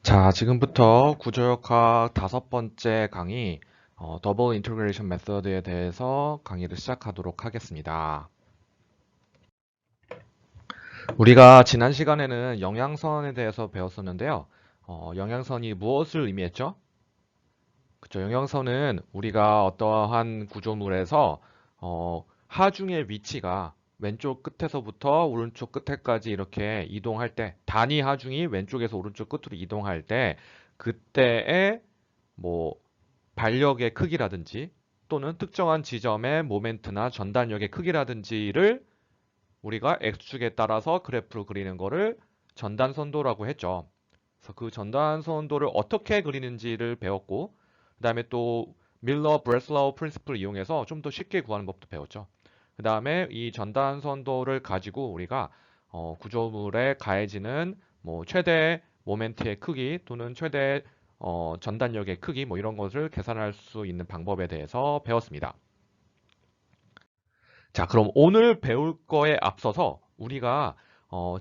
자, 지금부터 구조역학 5번째 강의, 더블 인테그레이션 메서드에 대해서 강의를 시작하도록 하겠습니다. 우리가 지난 시간에는 영양선에 대해서 배웠었는데요. 영양선이 무엇을 의미했죠? 그쵸, 영양선은 우리가 어떠한 구조물에서 하중의 위치가 왼쪽 끝에서부터 오른쪽 끝에까지 이렇게 이동할 때, 단위 하중이 왼쪽에서 오른쪽 끝으로 이동할 때, 그때의 뭐 발력의 크기라든지 또는 특정한 지점의 모멘트나 전단력의 크기라든지를 우리가 X축에 따라서 그래프로 그리는 거를 전단선도라고 했죠. 그래서 그 전단선도를 어떻게 그리는지를 배웠고, 그 다음에 또 밀러 브레슬라우 프린시플을 이용해서 좀 더 쉽게 구하는 법도 배웠죠. 그 다음에 이 전단선도를 가지고 우리가 구조물에 가해지는 뭐 최대 모멘트의 크기 또는 최대 전단력의 크기 뭐 이런 것을 계산할 수 있는 방법에 대해서 배웠습니다. 자, 그럼 오늘 배울 거에 앞서서 우리가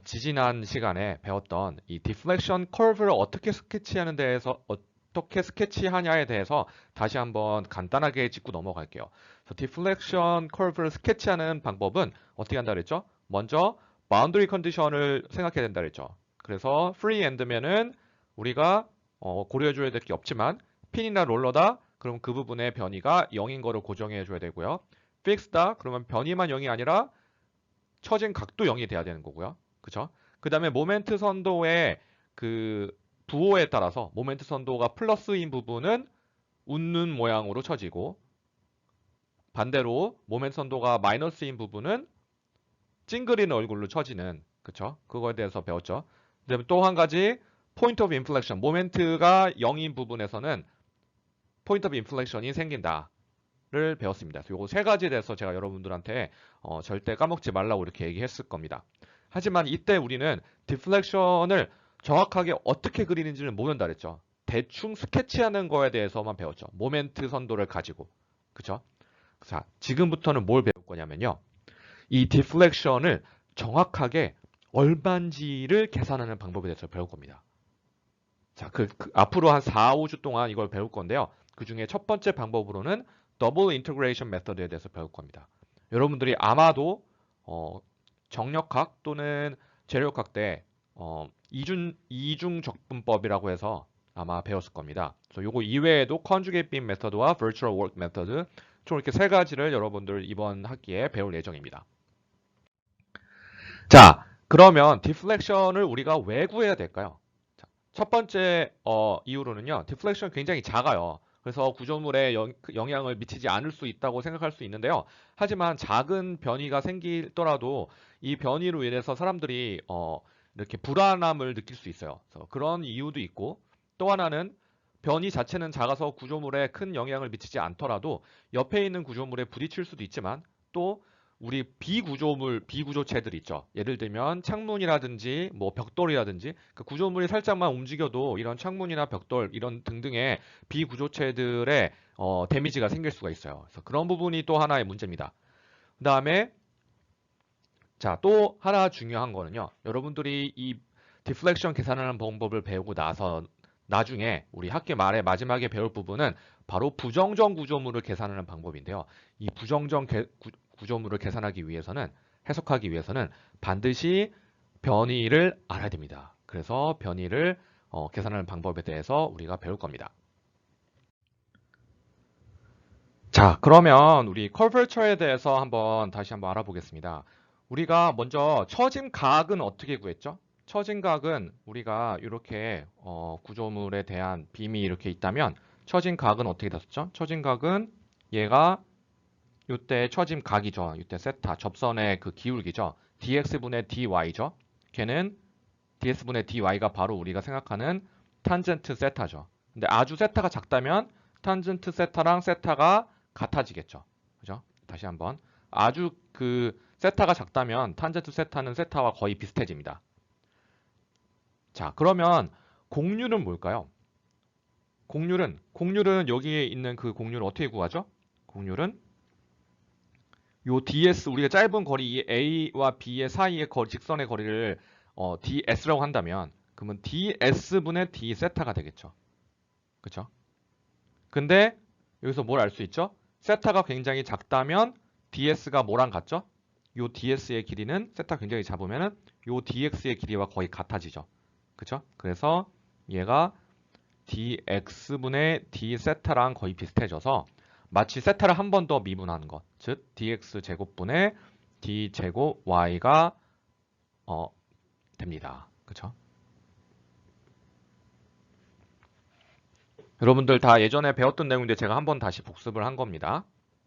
지지난 시간에 배웠던 이 디플렉션 커브를 어떻게 스케치하냐에 대해서 다시 한번 간단하게 짚고 넘어갈게요. 디플렉션 커브를 스케치하는 방법은 어떻게 한다 그랬죠? 먼저 바운더리 컨디션을 생각해야 된다 그랬죠. 그래서 프리 엔드면은 우리가 고려해 줘야 될 게 없지만 핀이나 롤러다 그럼 그 부분의 변이가 0인 거를 고정해 줘야 되고요. 픽스다 그러면 변이만 0이 아니라 처진 각도 0이 돼야 되는 거고요. 그쵸? 그 다음에 모멘트 선도의 그 부호에 따라서 모멘트 선도가 플러스인 부분은 웃는 모양으로 쳐지고 반대로 모멘트 선도가 마이너스인 부분은 찡그리는 얼굴로 쳐지는 그쵸? 그거에 대해서 배웠죠. 그다음에 또 한 가지 포인트 오브 인플렉션 모멘트가 0인 부분에서는 포인트 오브 인플렉션이 생긴다. 를 배웠습니다. 요거 세 가지에 대해서 제가 여러분들한테 절대 까먹지 말라고 이렇게 얘기했을 겁니다. 하지만 이때 우리는 디플렉션을 정확하게 어떻게 그리는지는 모른다 그랬죠. 대충 스케치하는 거에 대해서만 배웠죠. 모멘트 선도를 가지고. 그쵸? 자, 지금부터는 뭘 배울 거냐면요. 이 디플렉션을 정확하게 얼마인지를 계산하는 방법에 대해서 배울 겁니다. 자, 앞으로 한 4, 5주 동안 이걸 배울 건데요. 그 중에 첫 번째 방법으로는 더블 인테그레이션 메서드에 대해서 배울 겁니다. 여러분들이 아마도 정력학 또는 재료학때 이중 적분법이라고 해서 아마 배웠을 겁니다. 그래서 요거 이외에도 conjugate beam 메서드와 virtual work 메서드 총 이렇게 세 가지를 여러분들 이번 학기에 배울 예정입니다. 자, 그러면 디플렉션을 우리가 왜 구해야 될까요? 첫 번째 이유로는요. 디플렉션 굉장히 작아요. 그래서 구조물에 영향을 미치지 않을 수 있다고 생각할 수 있는데요. 하지만 작은 변이가 생기더라도 이 변이로 인해서 사람들이 이렇게 불안함을 느낄 수 있어요. 그래서 그런 이유도 있고 또 하나는 변이 자체는 작아서 구조물에 큰 영향을 미치지 않더라도 옆에 있는 구조물에 부딪힐 수도 있지만 또 우리 비구조체들 있죠. 예를 들면 창문이라든지 뭐 벽돌이라든지 그 구조물이 살짝만 움직여도 이런 창문이나 벽돌 이런 등등의 비구조체들의 데미지가 생길 수가 있어요. 그래서 그런 부분이 또 하나의 문제입니다. 그다음에 자, 또 하나 중요한 거는요. 여러분들이 이 디플렉션 계산하는 방법을 배우고 나서 나중에 우리 학기 말에 마지막에 배울 부분은 바로 부정정 구조물을 계산하는 방법인데요. 이 부정정 구조물을 계산하기 위해서는 해석하기 위해서는 반드시 변이를 알아야 됩니다. 그래서 변이를 계산하는 방법에 대해서 우리가 배울 겁니다. 자, 그러면 우리 컬버처에 대해서 다시 한번 알아보겠습니다. 우리가 먼저 처진 각은 어떻게 구했죠? 처진 각은 우리가 이렇게 구조물에 대한 빔이 이렇게 있다면 처진 각은 어떻게 됐었죠? 처진 각은 얘가 이때 처진 각이죠. 이때 세타 접선의 그 기울기죠. dx분의 dy죠. 걔는 ds분의 dy가 바로 우리가 생각하는 탄젠트 세타죠. 근데 아주 세타가 작다면 탄젠트 세타랑 세타가 같아지겠죠. 그죠? 다시 한번. 아주 그 세타가 작다면 탄젠트 세타는 세타와 거의 비슷해집니다. 자, 그러면 공률은 뭘까요? 공률은 여기에 있는 그 공률을 어떻게 구하죠? 공률은 요 ds 우리가 짧은 거리 A와 B의 사이의 거리 직선의 거리를 ds라고 한다면 그러면 ds분의 d 세타가 되겠죠. 그쵸? 근데 여기서 뭘 알 수 있죠? 세타가 굉장히 작다면 ds가 뭐랑 같죠? 요 ds의 길이는 세타 굉장히 작으면은 요 dx의 길이와 거의 같아지죠. 그쵸? 그래서 얘가 dx분의 d 세타랑 거의 비슷해져서 마치 세타를 한 번 더 미분하는 것, 즉 dx 제곱분의 d 제곱 y가 됩니다. 그쵸? 여러분들 다 예전에 배웠던 내용인데 제가 한번 다시 복습을 한 겁니다.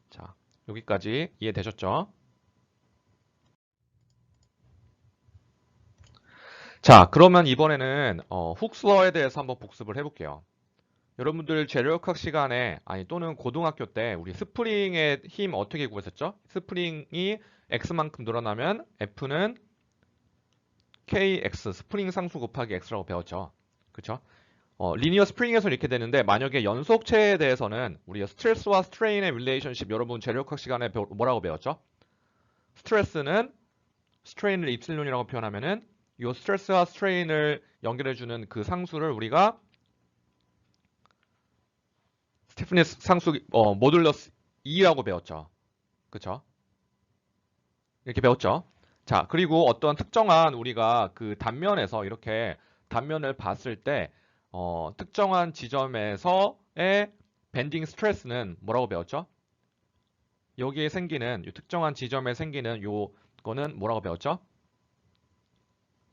자, 여기까지 이해되셨죠? 자, 그러면 이번에는 훅슬러에 대해서 한번 복습을 해볼게요. 여러분들 재료역학 시간에 또는 고등학교 때 우리 스프링의 힘 어떻게 구했었죠? 스프링이 x만큼 늘어나면 F는 kx 스프링 상수 곱하기 x라고 배웠죠. 그쵸? 리니어 스프링에서 이렇게 되는데 만약에 연속체에 대해서는 우리가 스트레스와 스트레인의 릴레이션십 여러분 재료역학 시간에 뭐라고 배웠죠? 스트레스는 스트레인을 입실론이라고 표현하면은 이 스트레스와 스트레인을 연결해주는 그 상수를 우리가 스티프니스 상수 모듈러스 2라고 배웠죠. 그쵸? 이렇게 배웠죠. 자, 그리고 어떤 특정한 우리가 그 단면에서 이렇게 단면을 봤을 때 특정한 지점에서의 밴딩 스트레스는 뭐라고 배웠죠? 여기에 생기는 이 특정한 지점에 생기는 요거는 뭐라고 배웠죠?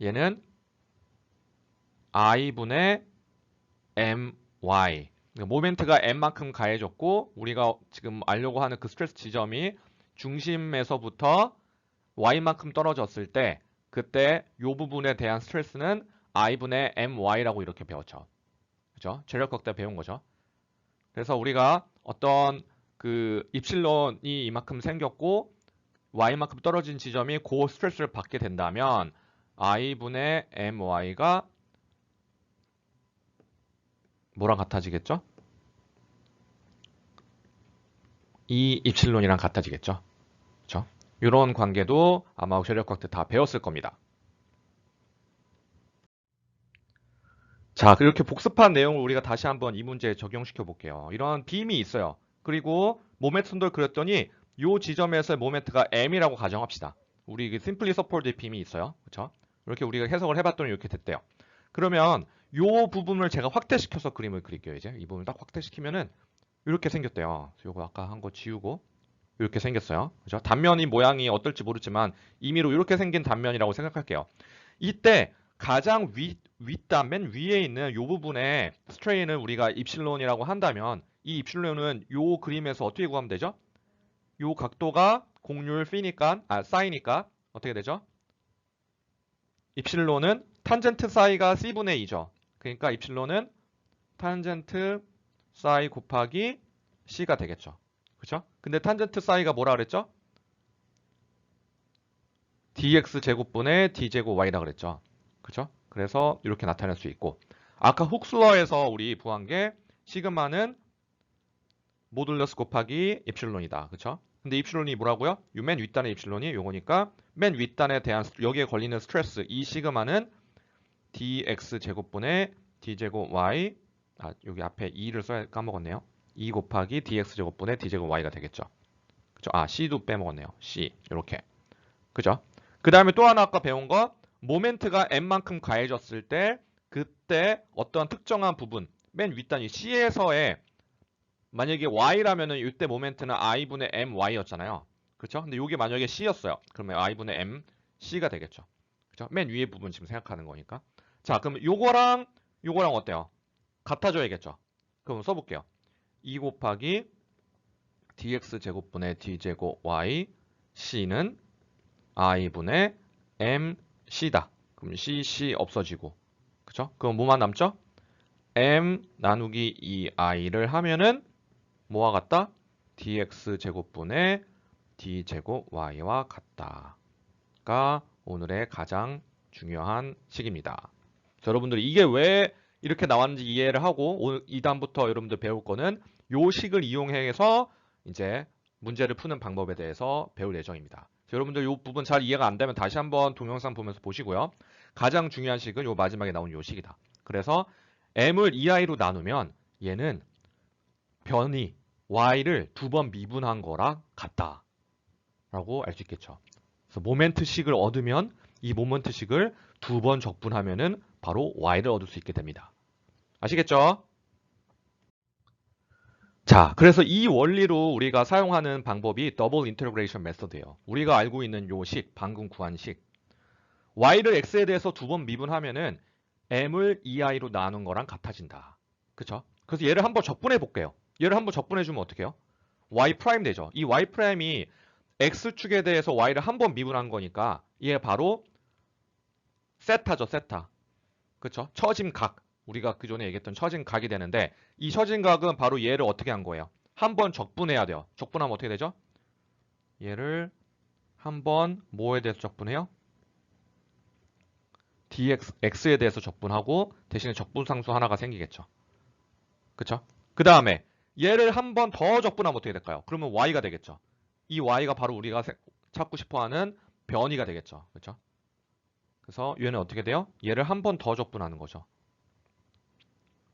얘는 i분의 my 모멘트가 m만큼 가해졌고 우리가 지금 알려고 하는 그 스트레스 지점이 중심에서부터 y만큼 떨어졌을 때 그때 요 부분에 대한 스트레스는 i분의 my라고 이렇게 배웠죠. 그죠? 재력학 때 배운 거죠. 그래서 우리가 어떤 그 입실론이 이만큼 생겼고 y만큼 떨어진 지점이 그 스트레스를 받게 된다면 i분의 my가 뭐랑 같아지겠죠? 이 입실론이랑 같아지겠죠. 그렇죠? 이런 관계도 아마 재력학 때 다 배웠을 겁니다. 자, 이렇게 복습한 내용을 우리가 다시 한번 이 문제에 적용시켜 볼게요. 이런 빔이 있어요. 그리고 모멘트 선도를 그렸더니 이 지점에서의 모멘트가 m이라고 가정합시다. 우리 심플리 서포트 빔이 있어요. 그렇죠? 이렇게 우리가 해석을 해봤더니 이렇게 됐대요. 그러면 이 부분을 제가 확대시켜서 그림을 그릴게요. 이제 이 부분을 딱 확대시키면은 이렇게 생겼대요. 이거 아까 한 거 지우고 이렇게 생겼어요. 그죠? 단면이 모양이 어떨지 모르지만 임의로 이렇게 생긴 단면이라고 생각할게요. 이때 가장 윗단 맨 위에 있는 이 부분에 스트레인을 우리가 입실론이라고 한다면 이 입실론은 이 그림에서 어떻게 구하면 되죠? 이 각도가 공률 p니까 사이니까 어떻게 되죠? 입실론은 탄젠트 사이가 c분의 2죠. 그러니까 입실론은 탄젠트 사이 곱하기 c가 되겠죠. 그렇죠? 근데 탄젠트 사이가 뭐라 그랬죠? dx 제곱분의 d 제곱 y라 그랬죠. 그렇죠? 그래서 이렇게 나타낼 수 있고 아까 훅슬러에서 우리 구한 게 시그마는 모듈러스 곱하기 입실론이다. 그렇죠? 근데 입실론이 뭐라고요? 요 맨 윗단의 입실론이 요거니까 맨 윗단에 대한 여기에 걸리는 스트레스 이 시그마는 dx 제곱분의 d 제곱 y 여기 앞에 2를 써야 까먹었네요. 2 곱하기 dx 제곱분의 d 제곱 y가 되겠죠. 그죠? c도 빼먹었네요. c 이렇게. 그죠? 그 다음에 또 하나 아까 배운 거 모멘트가 m만큼 가해졌을 때 그때 어떤 특정한 부분 맨 윗단위 c에서의 만약에 y라면은 이때 모멘트는 i분의 my였잖아요. 그렇죠? 근데 이게 만약에 c였어요. 그러면 i분의 m c가 되겠죠. 그렇죠? 맨 위에 부분 지금 생각하는 거니까. 자, 그럼 요거랑 어때요? 같아져야겠죠. 그럼 써볼게요. 2 곱하기 dx 제곱분의 d 제곱 y c는 i분의 mc다. 그럼 c 없어지고, 그쵸? 그럼 뭐만 남죠? m 나누기 2i를 하면은 뭐와 같다? dx 제곱분의 d 제곱 y와 같다가 오늘의 가장 중요한 식입니다. 여러분들이 이게 왜 이렇게 나왔는지 이해를 하고 오늘 이 다음부터 여러분들 배울 거는 요 식을 이용해서 이제 문제를 푸는 방법에 대해서 배울 예정입니다. 여러분들 이 부분 잘 이해가 안 되면 다시 한번 동영상 보면서 보시고요. 가장 중요한 식은 요 마지막에 나온 요 식이다. 그래서 m을 2i로 나누면 얘는 변이 y를 두 번 미분한 거랑 같다 라고 알 수 있겠죠. 그래서 모멘트식을 얻으면 이 모멘트식을 두 번 적분하면은 바로 y를 얻을 수 있게 됩니다. 아시겠죠? 자, 그래서 이 원리로 우리가 사용하는 방법이 더블 인테그레이션 메서드예요. 우리가 알고 있는 요 식, 방금 구한 식. y를 x에 대해서 두 번 미분하면은 m을 2i로 나눈 거랑 같아진다. 그쵸? 그래서 얘를 한번 적분해 볼게요. 얘를 한번 적분해 주면 어떻게 해요? y 프라임 되죠. 이 y 프라임이 x축에 대해서 y를 한 번 미분한 거니까 얘 바로 세타죠, 세타. 그쵸? 처진 각. 우리가 그 전에 얘기했던 처진 각이 되는데 이 처진 각은 바로 얘를 어떻게 한 거예요? 한 번 적분해야 돼요. 적분하면 어떻게 되죠? 얘를 한 번 뭐에 대해서 적분해요? x에 대해서 적분하고 대신에 적분상수 하나가 생기겠죠. 그쵸? 그 다음에 얘를 한 번 더 적분하면 어떻게 될까요? 그러면 y가 되겠죠. 이 y가 바로 우리가 찾고 싶어하는 변이가 되겠죠. 그쵸? 그래서 얘는 어떻게 돼요? 얘를 한 번 더 적분하는 거죠.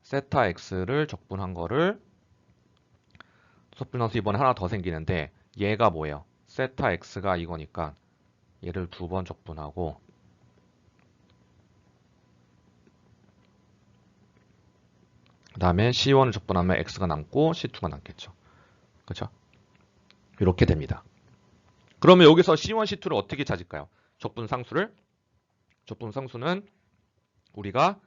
세타 x를 적분한 거를 적분해서 이번에 하나 더 생기는데 얘가 뭐예요? 세타 x가 이거니까 얘를 두 번 적분하고 그 다음에 C1을 적분하면 X가 남고 C2가 남겠죠. 그렇죠? 이렇게 됩니다. 그러면 여기서 C1, C2를 어떻게 찾을까요? 적분상수를? 적분상수는 우리가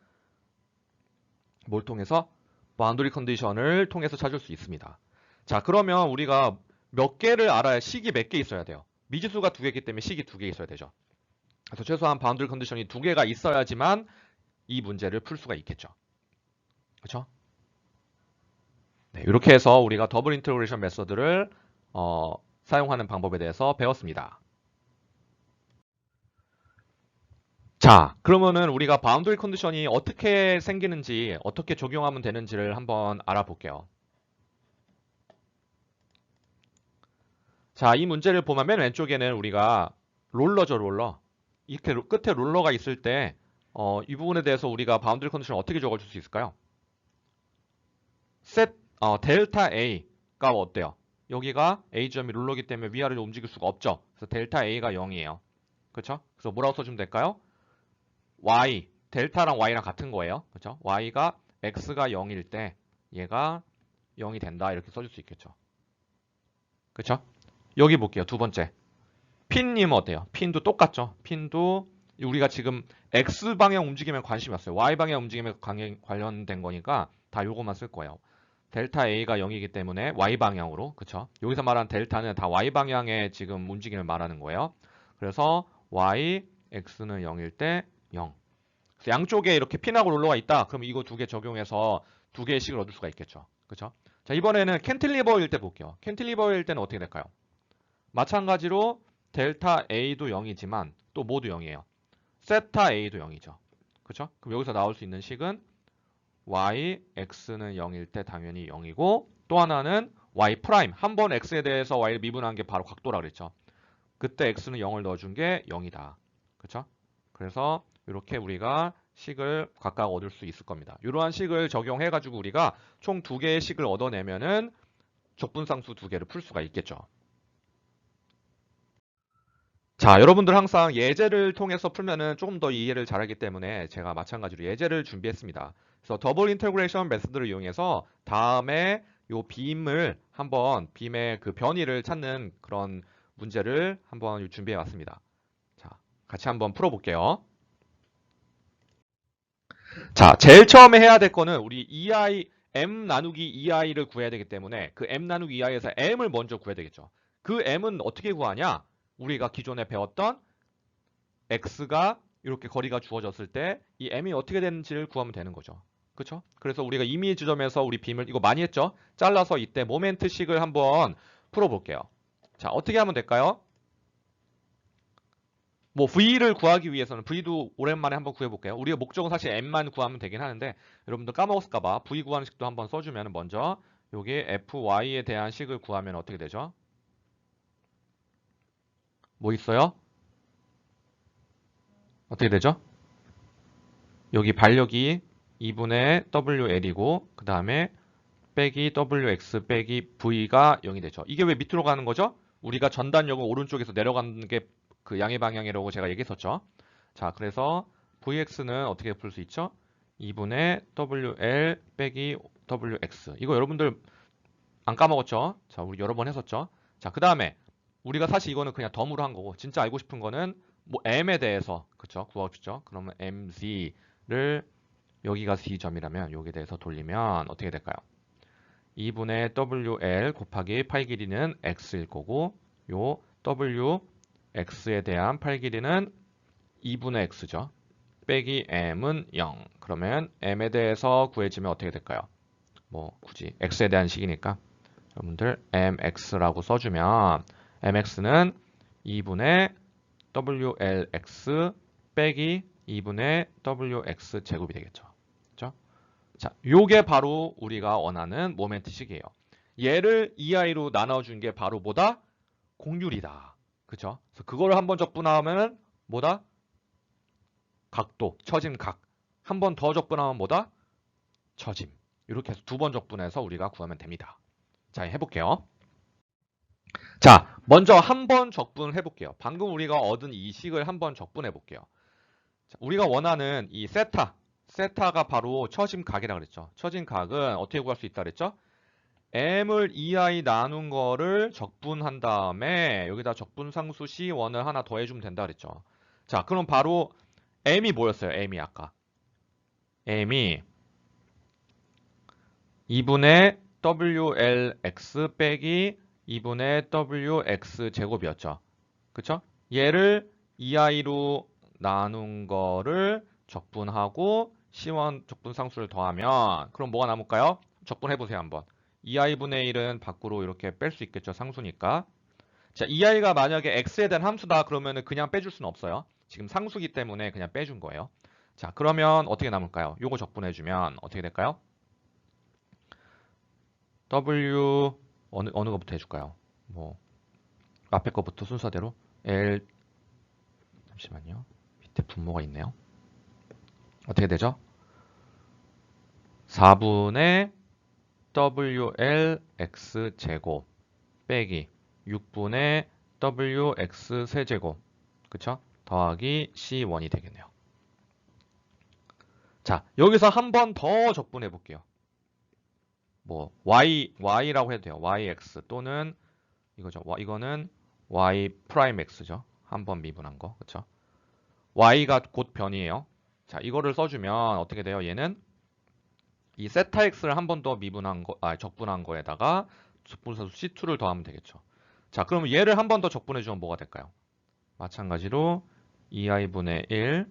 뭘 통해서? 바운더리 컨디션을 통해서 찾을 수 있습니다. 자, 그러면 우리가 몇 개를 알아야 식이 몇 개 있어야 돼요? 미지수가 두 개이기 때문에 식이 두 개 있어야 되죠. 그래서 최소한 바운더리 컨디션이 두 개가 있어야지만 이 문제를 풀 수가 있겠죠. 그렇죠? 네, 이렇게 해서 우리가 더블 인테그레이션 메서드를 사용하는 방법에 대해서 배웠습니다. 자, 그러면은 우리가 바운더리 컨디션이 어떻게 생기는지, 어떻게 적용하면 되는지를 한번 알아볼게요. 자, 이 문제를 보면 맨 왼쪽에는 우리가 롤러죠, 롤러. 이렇게 끝에 롤러가 있을 때, 이 부분에 대해서 우리가 바운더리 컨디션을 어떻게 적어줄 수 있을까요? 델타 A가 어때요? 여기가 A점이 롤러기 때문에 위아래로 움직일 수가 없죠. 그래서 델타 A가 0이에요. 그렇죠? 그래서 뭐라고 써주면 될까요? Y, 델타랑 Y랑 같은 거예요. 그렇죠? Y가 X가 0일 때 얘가 0이 된다. 이렇게 써줄 수 있겠죠. 그렇죠? 여기 볼게요. 두 번째. 핀님 어때요? 핀도 똑같죠? 핀도 우리가 지금 X방향 움직임에 관심이 없어요. Y방향 움직임에 관련된 거니까 다 요거만 쓸 거예요. 델타 A가 0이기 때문에 Y방향으로, 그쵸? 여기서 말하는 델타는 다 Y방향의 지금 움직임을 말하는 거예요. 그래서 Y, X는 0일 때 0. 그래서 양쪽에 이렇게 핀하고 롤러가 있다. 그럼 이거 두 개 적용해서 두 개의 식을 얻을 수가 있겠죠. 그쵸? 자, 이번에는 캔틸리버일 때 볼게요. 캔틸리버일 때는 어떻게 될까요? 마찬가지로 델타 A도 0이지만 또 모두 0이에요. 세타 A도 0이죠. 그쵸? 그럼 여기서 나올 수 있는 식은 y, x는 0일 때 당연히 0이고 또 하나는 y 프라임. 한 번 x에 대해서 y를 미분한 게 바로 각도라 그랬죠. 그때 x는 0을 넣어준 게 0이다. 그쵸? 그래서 이렇게 우리가 식을 각각 얻을 수 있을 겁니다. 이러한 식을 적용해가지고 우리가 총 두 개의 식을 얻어내면은 적분상수 두 개를 풀 수가 있겠죠. 자, 여러분들 항상 예제를 통해서 풀면은 조금 더 이해를 잘하기 때문에 제가 마찬가지로 예제를 준비했습니다. 그래서 더블 인테그레이션 메소드를 이용해서 다음에 요 빔을 한번 빔의 그 변이를 찾는 그런 문제를 한번 준비해 왔습니다. 자, 같이 한번 풀어볼게요. 자, 제일 처음에 해야 될 거는 우리 m 나누기 2i를 구해야 되기 때문에 그 m 나누기 2i에서 m을 먼저 구해야 되겠죠. 그 m은 어떻게 구하냐? 우리가 기존에 배웠던 x가 이렇게 거리가 주어졌을 때 이 m이 어떻게 되는지를 구하면 되는 거죠. 그렇죠? 그래서 우리가 이미 지점에서 우리 빔을 이거 많이 했죠? 잘라서 이때 모멘트식을 한번 풀어볼게요. 자, 어떻게 하면 될까요? 뭐 V를 구하기 위해서는 V도 오랜만에 한번 구해볼게요. 우리가 목적은 사실 M만 구하면 되긴 하는데 여러분들 까먹었을까봐 V 구하는 식도 한번 써주면 먼저 여기 FY에 대한 식을 구하면 어떻게 되죠? 뭐 있어요? 어떻게 되죠? 여기 반력이 2분의 WL이고 그 다음에 빼기 WX 빼기 V가 0이 되죠. 이게 왜 밑으로 가는 거죠? 우리가 전단력은 오른쪽에서 내려가는 게 그 양의 방향이라고 제가 얘기했었죠. 자, 그래서 VX는 어떻게 풀 수 있죠? 2분의 WL 빼기 WX. 이거 여러분들 안 까먹었죠? 자, 우리 여러 번 했었죠? 자, 그 다음에 우리가 사실 이거는 그냥 덤으로 한 거고 진짜 알고 싶은 거는 뭐 M에 대해서 그쵸? 구하십시오. 그러면 MZ를 여기가 C점이라면 여기에 대해서 돌리면 어떻게 될까요? 2분의 WL 곱하기 팔 길이는 X일 거고 요 WX에 대한 팔 길이는 2분의 X죠. 빼기 M은 0. 그러면 M에 대해서 구해지면 어떻게 될까요? 뭐 굳이 X에 대한 식이니까 여러분들 MX라고 써주면 MX는 2분의 WLX 빼기 2분의 WX 제곱이 되겠죠. 그렇죠? 자, 요게 바로 우리가 원하는 모멘트식이에요. 얘를 EI로 나눠준 게 바로 뭐다? 공률이다. 그죠? 그래서 그거를 한번 적분하면 뭐다? 각도, 처짐 각. 한 번 더 적분하면 뭐다? 처짐. 이렇게 해서 두 번 적분해서 우리가 구하면 됩니다. 자, 해볼게요. 자, 먼저 한 번 적분해 볼게요. 방금 우리가 얻은 이 식을 한번 적분해 볼게요. 자, 우리가 원하는 이 세타가 바로 처짐 각이라 그랬죠. 처짐 각은 어떻게 구할 수 있다 그랬죠? m을 2i 나눈 거를 적분한 다음에 여기다 적분상수 C1을 하나 더해주면 된다 그랬죠. 자, 그럼 바로 m이 뭐였어요? m이 아까. m이 2분의 WLX 빼기 2분의 WX 제곱이었죠. 그쵸? 얘를 2i로 나눈 거를 적분하고 C1 적분상수를 더하면 그럼 뭐가 남을까요? 적분해보세요 한번. 2i분의 1은 밖으로 이렇게 뺄 수 있겠죠. 상수니까. 자, 2i가 만약에 x에 대한 함수다 그러면은 그냥 빼줄 수는 없어요. 지금 상수기 때문에 그냥 빼준 거예요. 자, 그러면 어떻게 남을까요? 요거 적분해주면 어떻게 될까요? W 어느 거부터 해줄까요? 뭐 앞에 거부터 순서대로 L 잠시만요. 밑에 분모가 있네요. 어떻게 되죠? 4분의 WLX 제곱 빼기 6분의 WX 세제곱 그쵸? 더하기 C1이 되겠네요. 자, 여기서 한 번 더 적분해 볼게요. 뭐 Y라고 해도 돼요. YX 또는 이거죠. 이거는 Y 프라임 X죠. 한 번 미분한 거. 그쵸? Y가 곧 변이에요. 자, 이거를 써주면 어떻게 돼요? 얘는 이 세타 X를 한 번 더 미분한 거, 적분한 거에다가 적분사수 C2를 더하면 되겠죠. 자, 그러면 얘를 한 번 더 적분해주면 뭐가 될까요? 마찬가지로 2i분의 1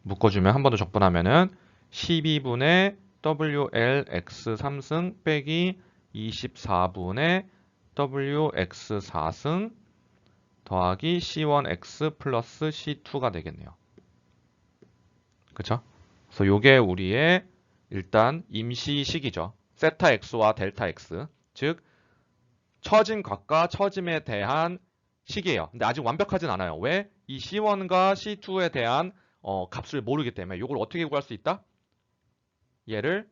묶어주면 한 번 더 적분하면은 12분의 WLX 3승 빼기 24분의 WX 4승 더하기 C1X 플러스 C2가 되겠네요. 그쵸? 그래서 요게 우리의 일단 임시식이죠. 세타 X와 델타 X. 즉, 처짐 각과 처짐에 대한 식이에요. 근데 아직 완벽하진 않아요. 왜? 이 C1과 C2에 대한 값을 모르기 때문에 이걸 어떻게 구할 수 있다? 얘를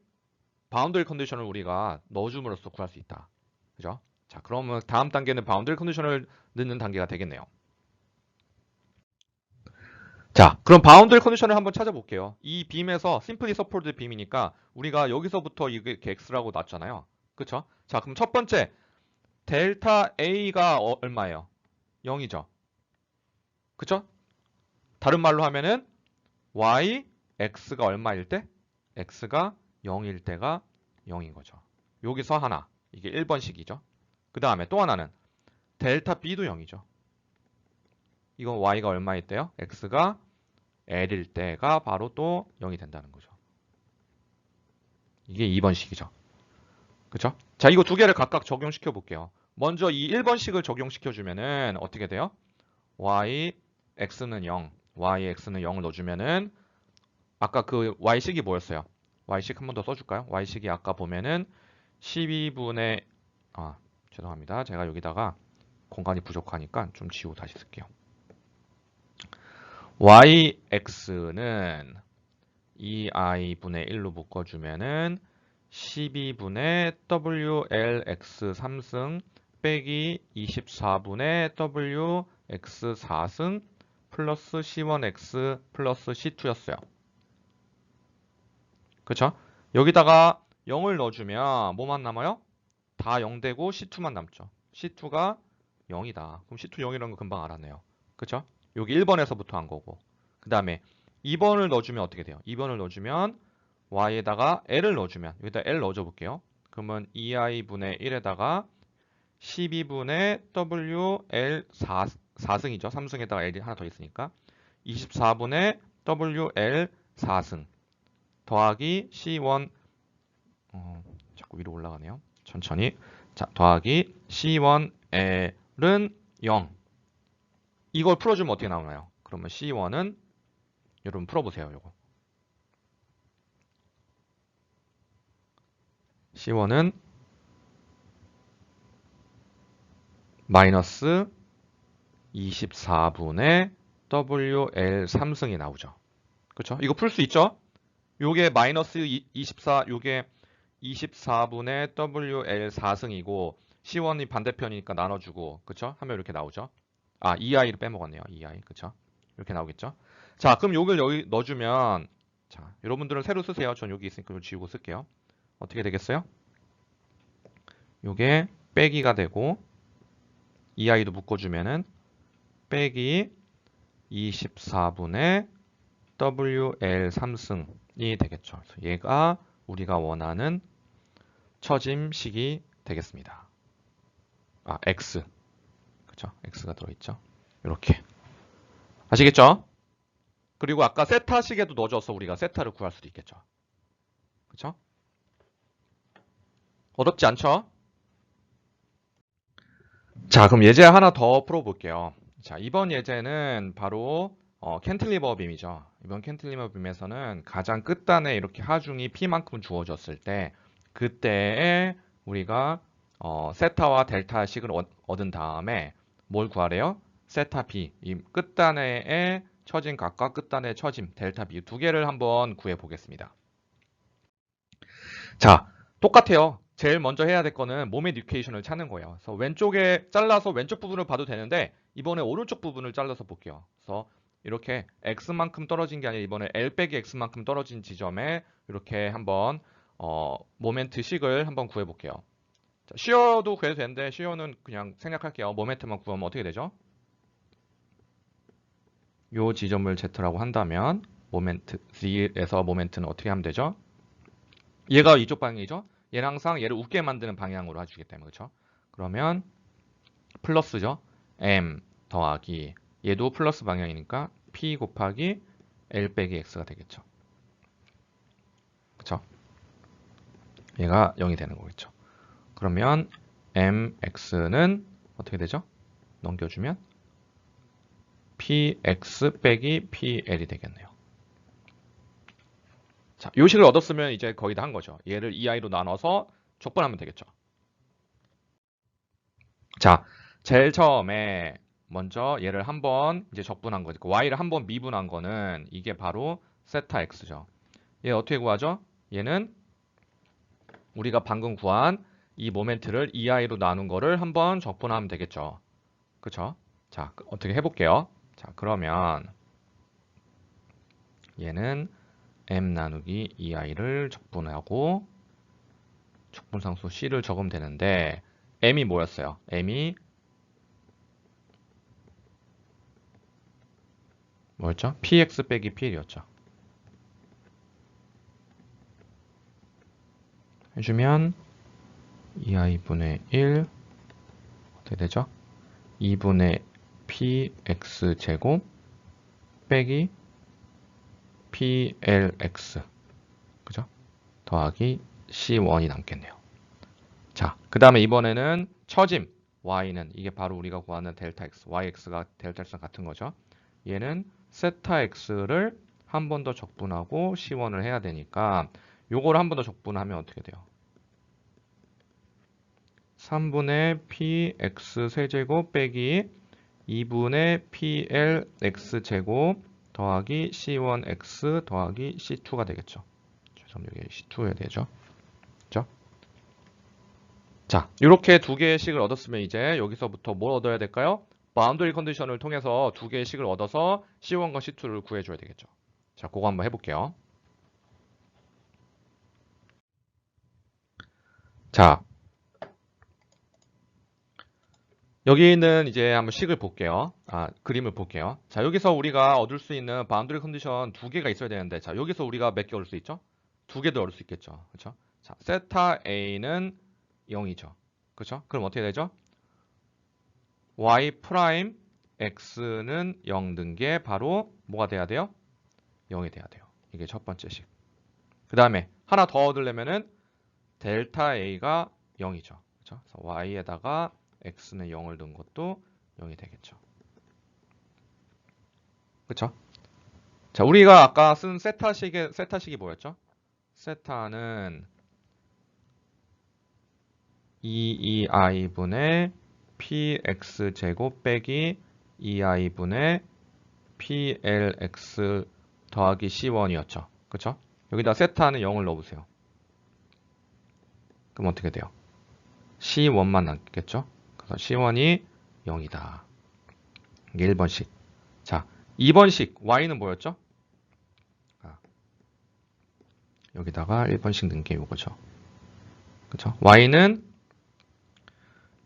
바운더리 컨디션을 우리가 넣어줌으로써 구할 수 있다. 그죠? 자, 그러면 다음 단계는 바운더리 컨디션을 넣는 단계가 되겠네요. 자, 그럼 바운더리 컨디션을 한번 찾아볼게요. 이 빔에서 심플리 서포트 빔이니까 우리가 여기서부터 이게 x라고 놨잖아요. 그쵸? 자, 그럼 첫 번째 델타 A가 얼마예요? 0이죠. 그쵸? 다른 말로 하면은 y, x가 얼마일 때? x가 0일 때가 0인 거죠. 여기서 하나. 이게 1번식이죠. 그 다음에 또 하나는 델타 B도 0이죠. 이건 y가 얼마일 때요? x가 L일 때가 바로 또 0이 된다는 거죠. 이게 2번식이죠. 그쵸? 자, 이거 두 개를 각각 적용시켜 볼게요. 먼저 이 1번식을 적용시켜 주면은 어떻게 돼요? y, x는 0, y, x는 0을 넣어주면은 아까 그 y식이 뭐였어요? y식 한 번 더 써줄까요? y식이 아까 보면은 12분의 죄송합니다. 제가 여기다가 공간이 부족하니까 좀 지우고 다시 쓸게요. yx는 2i분의 1로 묶어주면은 12분의 wlx 3승 빼기 24분의 wx 4승 플러스 c1x 플러스 c2였어요. 그쵸? 여기다가 0을 넣어주면 뭐만 남아요? 다 0되고 c2만 남죠. c2가 0이다. 그럼 c2 0이라는 거 금방 알았네요. 그쵸? 여기 1번에서부터 한 거고. 그 다음에 2번을 넣어주면 어떻게 돼요? 2번을 넣어주면 y에다가 l을 넣어주면 여기다 l 넣어줘 볼게요. 그러면 2i분의 1에다가 12분의 wl 4승이죠. 3승에다가 l이 하나 더 있으니까 24분의 wl 4승 더하기 c1 자꾸 위로 올라가네요. 천천히. 자, 더하기 c1l은 0. 이걸 풀어주면 어떻게 나오나요? 그러면 c1은 여러분 풀어보세요. 요거. c1은 마이너스 24분의 wl 3승이 나오죠. 그렇죠? 이거 풀 수 있죠? 요게 마이너스 24, 요게 24분의 wl 4승이고 c1이 반대편이니까 나눠주고 그쵸? 하면 이렇게 나오죠. 아, 2i를 빼먹었네요. 2i 그쵸? 이렇게 나오겠죠. 자, 그럼 요걸 여기 넣어주면 자, 여러분들은 새로 쓰세요. 전 여기 있으니까 이거 지우고 쓸게요. 어떻게 되겠어요? 요게 빼기가 되고 2i도 묶어주면은 빼기 24분의 wl 3승이 되겠죠. 그래서 얘가 우리가 원하는 처짐식이 되겠습니다. 아, x. 그쵸? x가 들어있죠. 이렇게. 아시겠죠? 그리고 아까 세타식에도 넣어줘서 우리가 세타를 구할 수도 있겠죠. 그쵸? 어렵지 않죠? 자, 그럼 예제 하나 더 풀어볼게요. 자, 이번 예제는 바로 캔틸리버 빔이죠. 이번 캔틸리버 빔에서는 가장 끝단에 이렇게 하중이 P만큼 주어졌을 때 그때에 우리가 세타와 델타식을 얻은 다음에 뭘 구하래요? 세타 B, 이 끝단의 처짐 값과 끝단의 처짐 델타 B 두 개를 한번 구해 보겠습니다. 자, 똑같아요. 제일 먼저 해야 될 거는 모멘 뉴케이션을 찾는 거예요. 그래서 왼쪽에 잘라서 왼쪽 부분을 봐도 되는데 이번에 오른쪽 부분을 잘라서 볼게요. 그래서 이렇게 x만큼 떨어진 게 아니라 이번에 l 빼기 x만큼 떨어진 지점에 이렇게 한번 모멘트 식을 한번 구해 볼게요. 자, 시어도 구해도 되는데 시어는 그냥 생략할게요. 모멘트만 구하면 어떻게 되죠? 요 지점을 z라고 한다면 모멘트 z에서 모멘트는 어떻게 하면 되죠? 얘가 이쪽 방향이죠? 얘는 항상 얘를 웃게 만드는 방향으로 해주기 때문에 그렇죠? 그러면 플러스죠? m 더하기 얘도 플러스 방향이니까 p 곱하기 l 빼기 x가 되겠죠. 그렇죠? 얘가 0이 되는 거겠죠. 그러면 mx는 어떻게 되죠? 넘겨주면 px 빼기 pl이 되겠네요. 자, 요 식을 얻었으면 이제 거의 다 한 거죠. 얘를 2i로 나눠서 적분하면 되겠죠. 자, 제일 처음에 먼저 얘를 한번 이제 적분한 거죠. y를 한번 미분한 거는 이게 바로 세타 x죠. 얘 어떻게 구하죠? 얘는 우리가 방금 구한 이 모멘트를 2i로 나눈 거를 한번 적분하면 되겠죠. 그쵸? 자, 어떻게 해볼게요. 자, 그러면 얘는 m 나누기 2i를 적분하고 적분상수 c를 적으면 되는데 m이 뭐였어요? m이 뭐였죠? px 빼기 pl이었죠. 해주면 2i분의 1 어떻게 되죠? 2분의 px 제곱 빼기 plx 그죠? 더하기 c1이 남겠네요. 자, 그 다음에 이번에는 처짐 y는 이게 바로 우리가 구하는 델타 x, yx가 델타 x랑 같은 거죠. 얘는 세타 x를 한 번 더 적분하고 c1을 해야 되니까 요걸 한 번 더 적분하면 어떻게 돼요? 3분의 px 세제곱 빼기 2분의 plx 제곱 더하기 C1X 더하기 C2가 되겠죠. 죄송합니다. 여기 C2여야 되죠. 그죠? 자, 이렇게 두 개의 식을 얻었으면 이제 여기서부터 뭘 얻어야 될까요? 바운더리 컨디션을 통해서 두 개의 식을 얻어서 C1과 C2를 구해줘야 되겠죠. 자, 그거 한번 해볼게요. 자, 여기는 이제 한번 식을 볼게요. 그림을 볼게요. 자, 여기서 우리가 얻을 수 있는 바운더리 컨디션 두 개가 있어야 되는데, 자, 여기서 우리가 몇 개 얻을 수 있죠? 두 개도 얻을 수 있겠죠. 그렇죠? 자, 세타 A는 0이죠. 그렇죠? 그럼 어떻게 되죠? Y 프라임 X는 0 든 게 바로 뭐가 돼야 돼요? 0이 돼야 돼요. 이게 첫 번째 식. 그 다음에 하나 더 얻으려면은 델타 A가 0이죠. 그렇죠? 그래서 Y에다가 X는 0을 둔 것도 0이 되겠죠. 그렇죠? 자, 우리가 아까 쓴 세타식이 뭐였죠? 세타는 2i분의 px제곱 빼기 2i분의 plx 더하기 c1이었죠. 그쵸? 여기다 세타는 0을 넣어보세요. 그럼 어떻게 돼요? c1만 남겠죠? 그래서 c1이 0이다. 이게 1번식. 자, 2번식 y는 뭐였죠? 여기다가 1번씩 넣은 게 이거죠. 그쵸? y는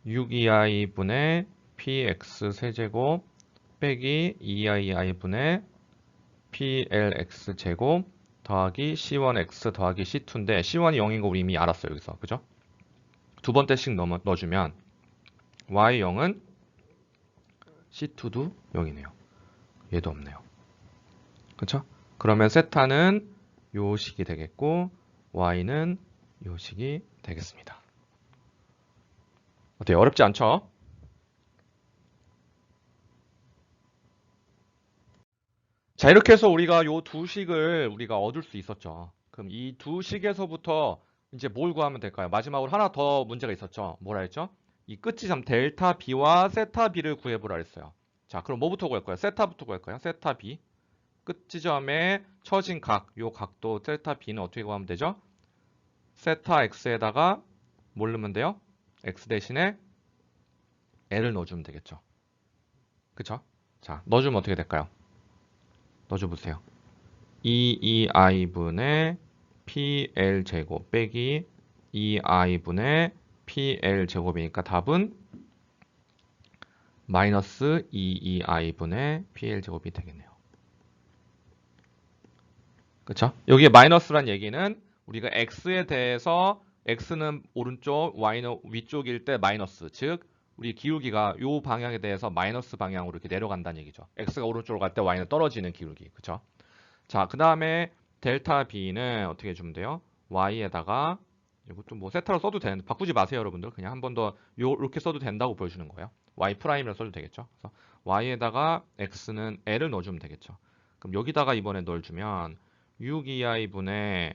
6i분의 px 세제곱 빼기 2i분의 plx 제곱 더하기 c1x 더하기 c2인데 c1이 0인 거 우리 이미 알았어요. 여기서. 그죠? 두 번째씩 넣어주면 y 0은 c2도 0이네요. 얘도 없네요. 그쵸? 그러면 세타는 요 식이 되겠고 y는 요 식이 되겠습니다. 어때요? 어렵지 않죠? 자, 이렇게 해서 우리가 요 두 식을 우리가 얻을 수 있었죠. 그럼 이 두 식에서부터 이제 뭘 구하면 될까요? 마지막으로 하나 더 문제가 있었죠. 뭐라 했죠? 이 끝지점 델타 B와 세타 B를 구해보라 했어요. 자, 그럼 뭐부터 구할 거예요? 세타부터 구할 거예요. 세타 B. 끝지점에 처진 각, 요 각도 델타 B는 어떻게 구하면 되죠? 세타 X에다가 뭘 넣으면 돼요? X 대신에 L을 넣어주면 되겠죠. 그쵸? 자, 넣어주면 어떻게 될까요? 넣어줘보세요. 2i분의 pl제곱 빼기 2i분의 pl제곱이니까 답은 마이너스 22i분의 pl제곱이 되겠네요. 그쵸? 여기에 마이너스란 얘기는 우리가 x에 대해서 x는 오른쪽, y는 위쪽일 때 마이너스, 즉 우리 기울기가 이 방향에 대해서 마이너스 방향으로 이렇게 내려간다는 얘기죠. x가 오른쪽으로 갈 때 y는 떨어지는 기울기. 그쵸? 자, 그 다음에 델타 b는 어떻게 해주면 돼요? y에다가 이것도 뭐 세타로 써도 되는데 바꾸지 마세요, 여러분들. 그냥 한 번 더 이렇게 써도 된다고 보여주는 거예요. y 프라임이라 써도 되겠죠. 그래서 y에다가 x는 l을 넣어주면 되겠죠. 그럼 여기다가 이번에 넣어주면 6i분의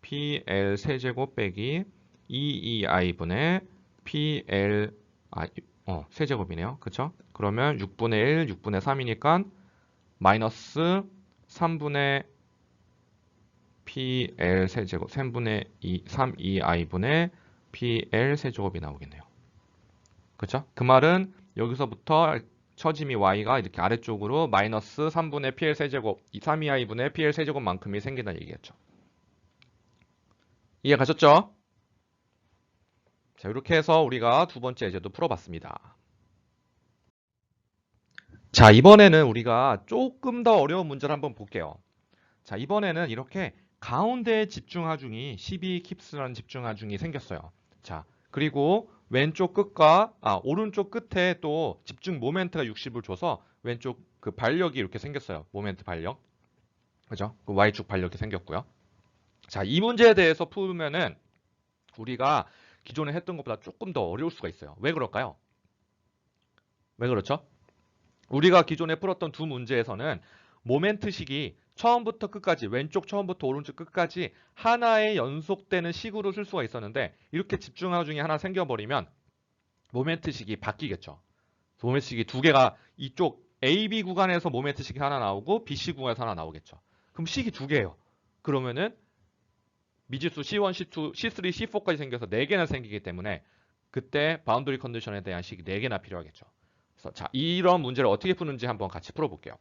pl 세제곱 빼기 2i분의 pl 세제곱이네요. 그쵸? 그러면 6분의 1, 6분의 3이니까 마이너스 3분의 PL 세제곱 3분의 2, 3이i분의 PL 세제곱이 나오겠네요. 그렇죠? 그 말은 여기서부터 처짐이 y가 이렇게 아래쪽으로 마이너스 3분의 PL 세제곱 3이i분의 PL 세제곱만큼이 생긴다는 얘기겠죠. 이해 가셨죠? 자, 이렇게 해서 우리가 두 번째 예제도 풀어봤습니다. 자, 이번에는 우리가 조금 더 어려운 문제를 한번 볼게요. 자, 이번에는 이렇게 가운데 집중하중이 12 킵스라는 집중하중이 생겼어요. 자, 그리고 왼쪽 끝과 오른쪽 끝에 또 집중 모멘트가 60을 줘서 왼쪽 그 반력이 이렇게 생겼어요. 모멘트 반력. 그죠? 그 Y축 반력이 생겼고요. 자, 이 문제에 대해서 풀면은 우리가 기존에 했던 것보다 조금 더 어려울 수가 있어요. 왜 그럴까요? 왜 그렇죠? 우리가 기존에 풀었던 두 문제에서는 모멘트식이 처음부터 끝까지 왼쪽 처음부터 오른쪽 끝까지 하나의 연속되는 식으로 쓸 수가 있었는데 이렇게 집중하중 중에 하나 생겨버리면 모멘트식이 바뀌겠죠. 모멘트식이 두 개가 이쪽 AB 구간에서 모멘트 식이 하나 나오고 BC 구간에서 하나 나오겠죠. 그럼 식이 두 개예요. 그러면은 미지수 C1, C2, C3, C4까지 생겨서 4개나 생기기 때문에 그때 바운더리 컨디션에 대한 식이 4개나 필요하겠죠. 그래서 자, 이런 문제를 어떻게 푸는지 한번 같이 풀어볼게요.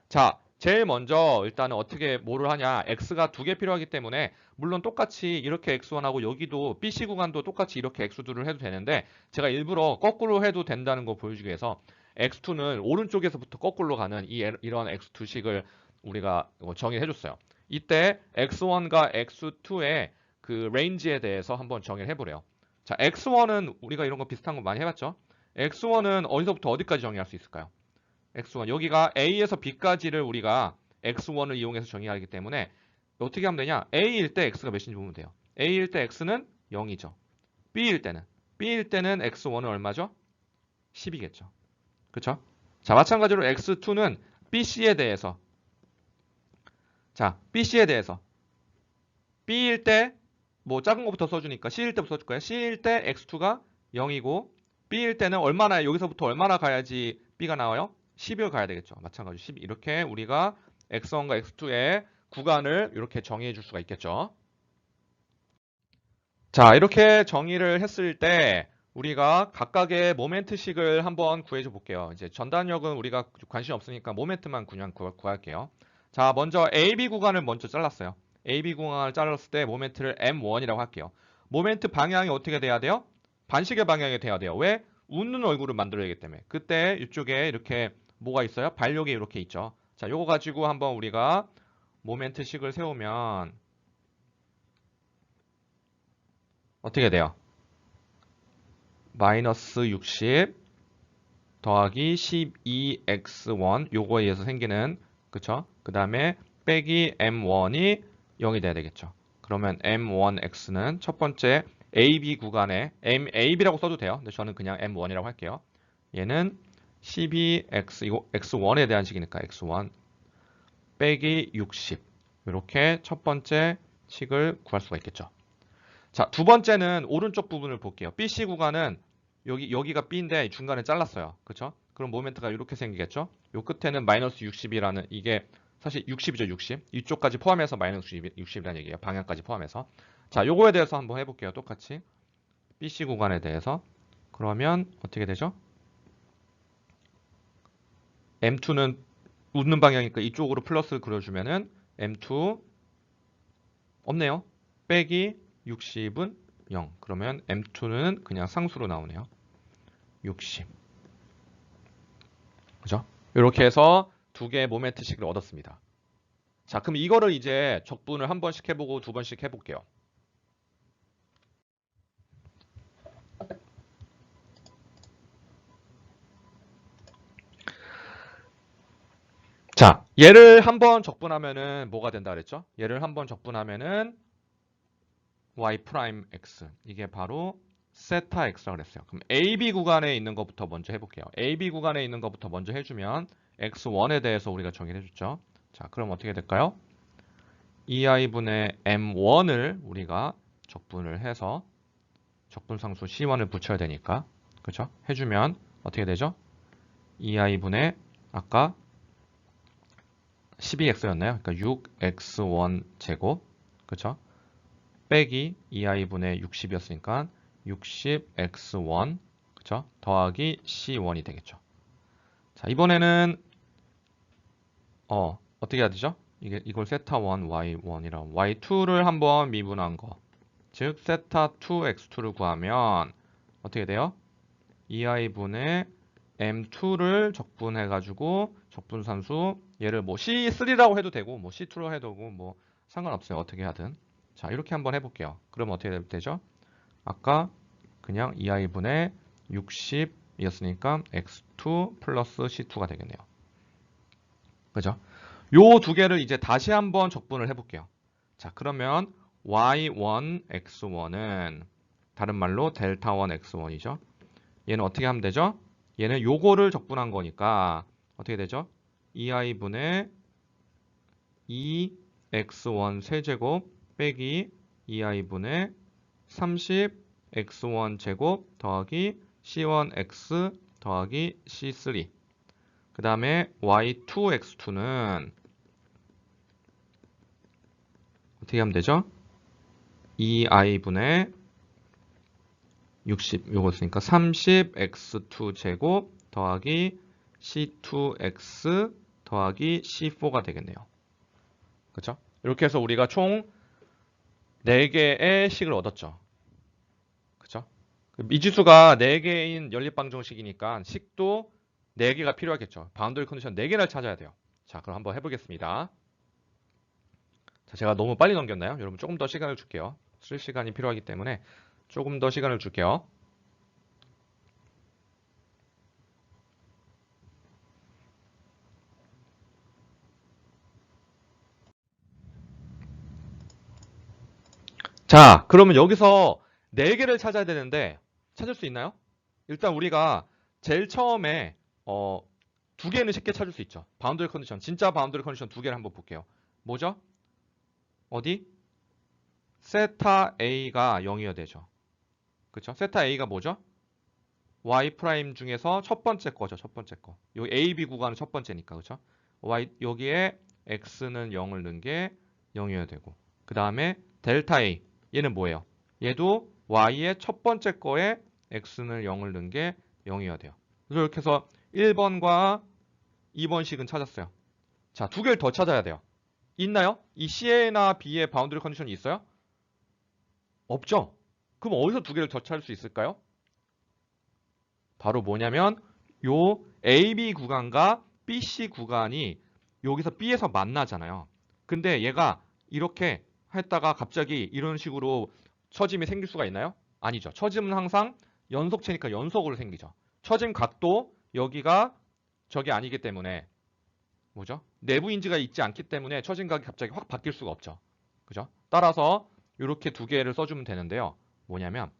자, 제일 먼저 일단은 어떻게 뭐를 하냐. x가 두 개 필요하기 때문에 물론 똑같이 이렇게 x1하고 여기도 BC 구간도 똑같이 이렇게 x2를 해도 되는데 제가 일부러 거꾸로 해도 된다는 거 보여주기 위해서 x2는 오른쪽에서부터 거꾸로 가는 이런 x2식을 우리가 정의해 줬어요. 이때 x1과 x2의 그 레인지에 대해서 한번 정의를 해보래요. 자, x1은 우리가 이런 거 비슷한 거 많이 해봤죠? x1은 어디서부터 어디까지 정의할 수 있을까요? x1 여기가 a에서 b까지를 우리가 x1을 이용해서 정의하기 때문에 어떻게 하면 되냐? a일 때 x가 몇인지 보면 돼요. a일 때 x는 0이죠. b일 때는 x1은 얼마죠? 10이겠죠. 그렇죠? 자, 마찬가지로 x2는 bc에 대해서 b일 때 뭐 작은 것부터 써주니까 c일 때부터 써줄 거예요. c일 때 x2가 0이고 b일 때는 얼마나 여기서부터 얼마나 가야지 b가 나와요? 10을 가야 되겠죠. 마찬가지로 10 이렇게 우리가 x1과 x2의 구간을 이렇게 정의해 줄 수가 있겠죠. 자, 이렇게 정의를 했을 때 우리가 각각의 모멘트식을 한번 구해줘 볼게요. 이제 전단력은 우리가 관심 없으니까 모멘트만 그냥 구할게요. 자, 먼저 AB 구간을 먼저 잘랐어요. AB 구간을 잘랐을 때 모멘트를 M1이라고 할게요. 모멘트 방향이 어떻게 돼야 돼요? 반시계 방향이 돼야 돼요. 왜? 웃는 얼굴을 만들어야기 때문에. 그때 이쪽에 이렇게 뭐가 있어요? 반력이 이렇게 있죠. 자, 요거 가지고 한번 우리가 모멘트식을 세우면 어떻게 돼요? 마이너스 60 더하기 12x1 요거에 의해서 생기는 그쵸? 그 다음에 빼기 m1이 0이 돼야 되겠죠. 그러면 m1x는 첫 번째 AB 구간에 AB라고 써도 돼요. 근데 저는 그냥 m1이라고 할게요. 얘는 12x 이거 x1에 대한 식이니까 x1 빼기 60 이렇게 첫 번째 식을 구할 수가 있겠죠. 자, 두 번째는 오른쪽 부분을 볼게요. BC 구간은 여기가 B인데 중간에 잘랐어요. 그렇죠? 그럼 모멘트가 이렇게 생기겠죠? 요 끝에는 마이너스 60이라는 이게 사실 60이죠, 60. 이쪽까지 포함해서 마이너스 60이라는 얘기예요. 방향까지 포함해서. 자, 요거에 대해서 한번 해볼게요. 똑같이. BC 구간에 대해서. 그러면 어떻게 되죠? M2는 웃는 방향이니까 이쪽으로 플러스 그려주면은 M2 없네요. 빼기 60은 0. 그러면 M2는 그냥 상수로 나오네요. 60. 그죠? 이렇게 해서 두 개의 모멘트식을 얻었습니다. 자, 그럼 이거를 이제 적분을 한 번씩 해보고 두 번씩 해볼게요. 자, 얘를 한 번 적분하면은 뭐가 된다 그랬죠? 얘를 한 번 적분하면은 y 프라임 x 이게 바로 세타 x라고 그랬어요. 그럼 AB 구간에 있는 것부터 먼저 해볼게요. AB 구간에 있는 것부터 먼저 해주면 x1에 대해서 우리가 정의를 해줬죠. 자, 그럼 어떻게 될까요? 2i분의 m1을 우리가 적분을 해서 적분상수 C1을 붙여야 되니까 그죠? 해주면 어떻게 되죠? 2i분의 아까 12x였나요? 그러니까 6x1 제곱 그죠? 빼기 2i분의 60이었으니까 60x1 그죠? 더하기 C1이 되겠죠. 자, 이번에는 어떻게 해야 되죠? 이걸 세타1 y1이랑 y2를 한번 미분한 거. 즉 세타2 x2를 구하면 어떻게 돼요? 2i분의 m2를 적분해 가지고 적분산수 얘를 뭐 c3라고 해도 되고 뭐 c2로 해도 되고 뭐 상관없어요. 어떻게 하든. 자, 이렇게 한번 해볼게요. 그럼 어떻게 되죠? 아까 그냥 2i분의 60이었으니까 x2 플러스 c2가 되겠네요. 그죠? 요 두 개를 이제 다시 한번 적분을 해볼게요. 자, 그러면 y1 x1은 다른 말로 델타1 x1이죠. 얘는 어떻게 하면 되죠? 얘는 요거를 적분한 거니까 어떻게 되죠? 2i분의 2x1 세제곱 빼기 2i분의 30x1 제곱 더하기 c1x 더하기 c3 그 다음에 y2x2는 어떻게 하면 되죠? 2i분의 60 요거 쓰니까 30x2 제곱 더하기 c2x 더하기 c4가 되겠네요. 그렇죠? 이렇게 해서 우리가 총 4개의 식을 얻었죠. 그렇죠? 미지수가 4개인 연립방정식이니까 식도 4개가 필요하겠죠. 바운더리 컨디션 4개를 찾아야 돼요. 자, 그럼 한번 해보겠습니다. 자, 제가 너무 빨리 넘겼나요? 여러분 조금 더 시간을 줄게요. 쓸 시간이 필요하기 때문에 조금 더 시간을 줄게요. 자, 그러면 여기서 4개를 찾아야 되는데 찾을 수 있나요? 일단 우리가 제일 처음에 2개는 쉽게 찾을 수 있죠. 바운더리 컨디션, 진짜 바운더리 컨디션 2개를 한번 볼게요. 뭐죠? 어디? 세타 A가 0이어야 되죠. 그쵸? 세타 A가 뭐죠? Y 프라임 중에서 첫 번째 거죠. 첫 번째 거. 여기 A, B 구간은 첫 번째니까. 그쵸? Y, 여기에 X는 0을 넣은 게 0이어야 되고. 그 다음에 델타 A. 얘는 뭐예요? 얘도 Y의 첫 번째 거에 X는 0을 넣은 게 0이어야 돼요. 그래서 이렇게 해서 1번과 2번식은 찾았어요. 자, 2개를 더 찾아야 돼요. 있나요? 이 C나 B의 바운더리 컨디션이 있어요? 없죠? 그럼 어디서 2개를 더 찾을 수 있을까요? 바로 뭐냐면 요 AB 구간과 BC 구간이 여기서 B에서 만나잖아요. 근데 얘가 이렇게 했다가 갑자기 이런 식으로 처짐이 생길 수가 있나요? 아니죠. 처짐은 항상 연속체니까 연속으로 생기죠. 처짐 각도 여기가 저게 아니기 때문에 뭐죠? 내부 인지가 있지 않기 때문에 처짐 각이 갑자기 확 바뀔 수가 없죠. 그죠? 따라서 이렇게 2개를 써주면 되는데요. 뭐냐면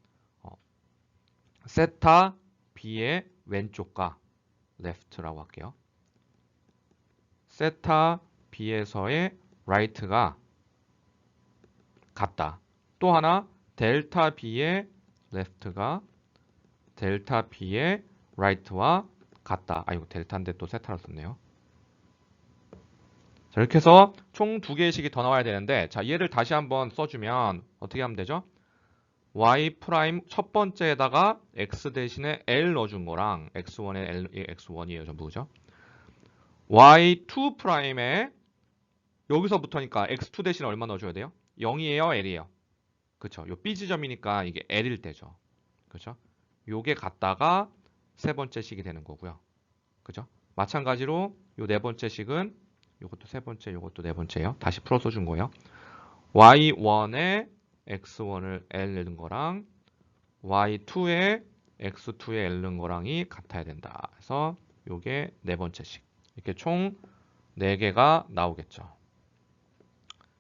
세타 B의 왼쪽과 left라고 할게요. 세타 B에서의 right가 같다. 또 하나 델타 B의 left가 델타 B의 right와 같다. 아이고 델타인데 또 세타로 썼네요. 자, 이렇게 해서 총 2개의 식이 더 나와야 되는데 자 얘를 다시 한번 써주면 어떻게 하면 되죠? y 프라임 첫 번째에다가 x 대신에 l 넣어준 거랑 x1에 l, x1이에요 전부죠. y2 프라임에 여기서부터니까 x2 대신에 얼마 넣어줘야 돼요? 0이에요, l이에요? 그쵸? 요 b 지점이니까 이게 l일 때죠. 그쵸? 요게 같다가 세 번째 식이 되는 거고요. 그죠? 마찬가지로 요 네 번째 식은 요것도 세 번째, 요것도 네 번째예요. 다시 풀어 써준 거예요. y1에 x1을 l 넣은 거랑 y2에 x2에 l 넣은 거랑이 같아야 된다. 그래서 요게 네 번째 식. 이렇게 총 4개가 나오겠죠.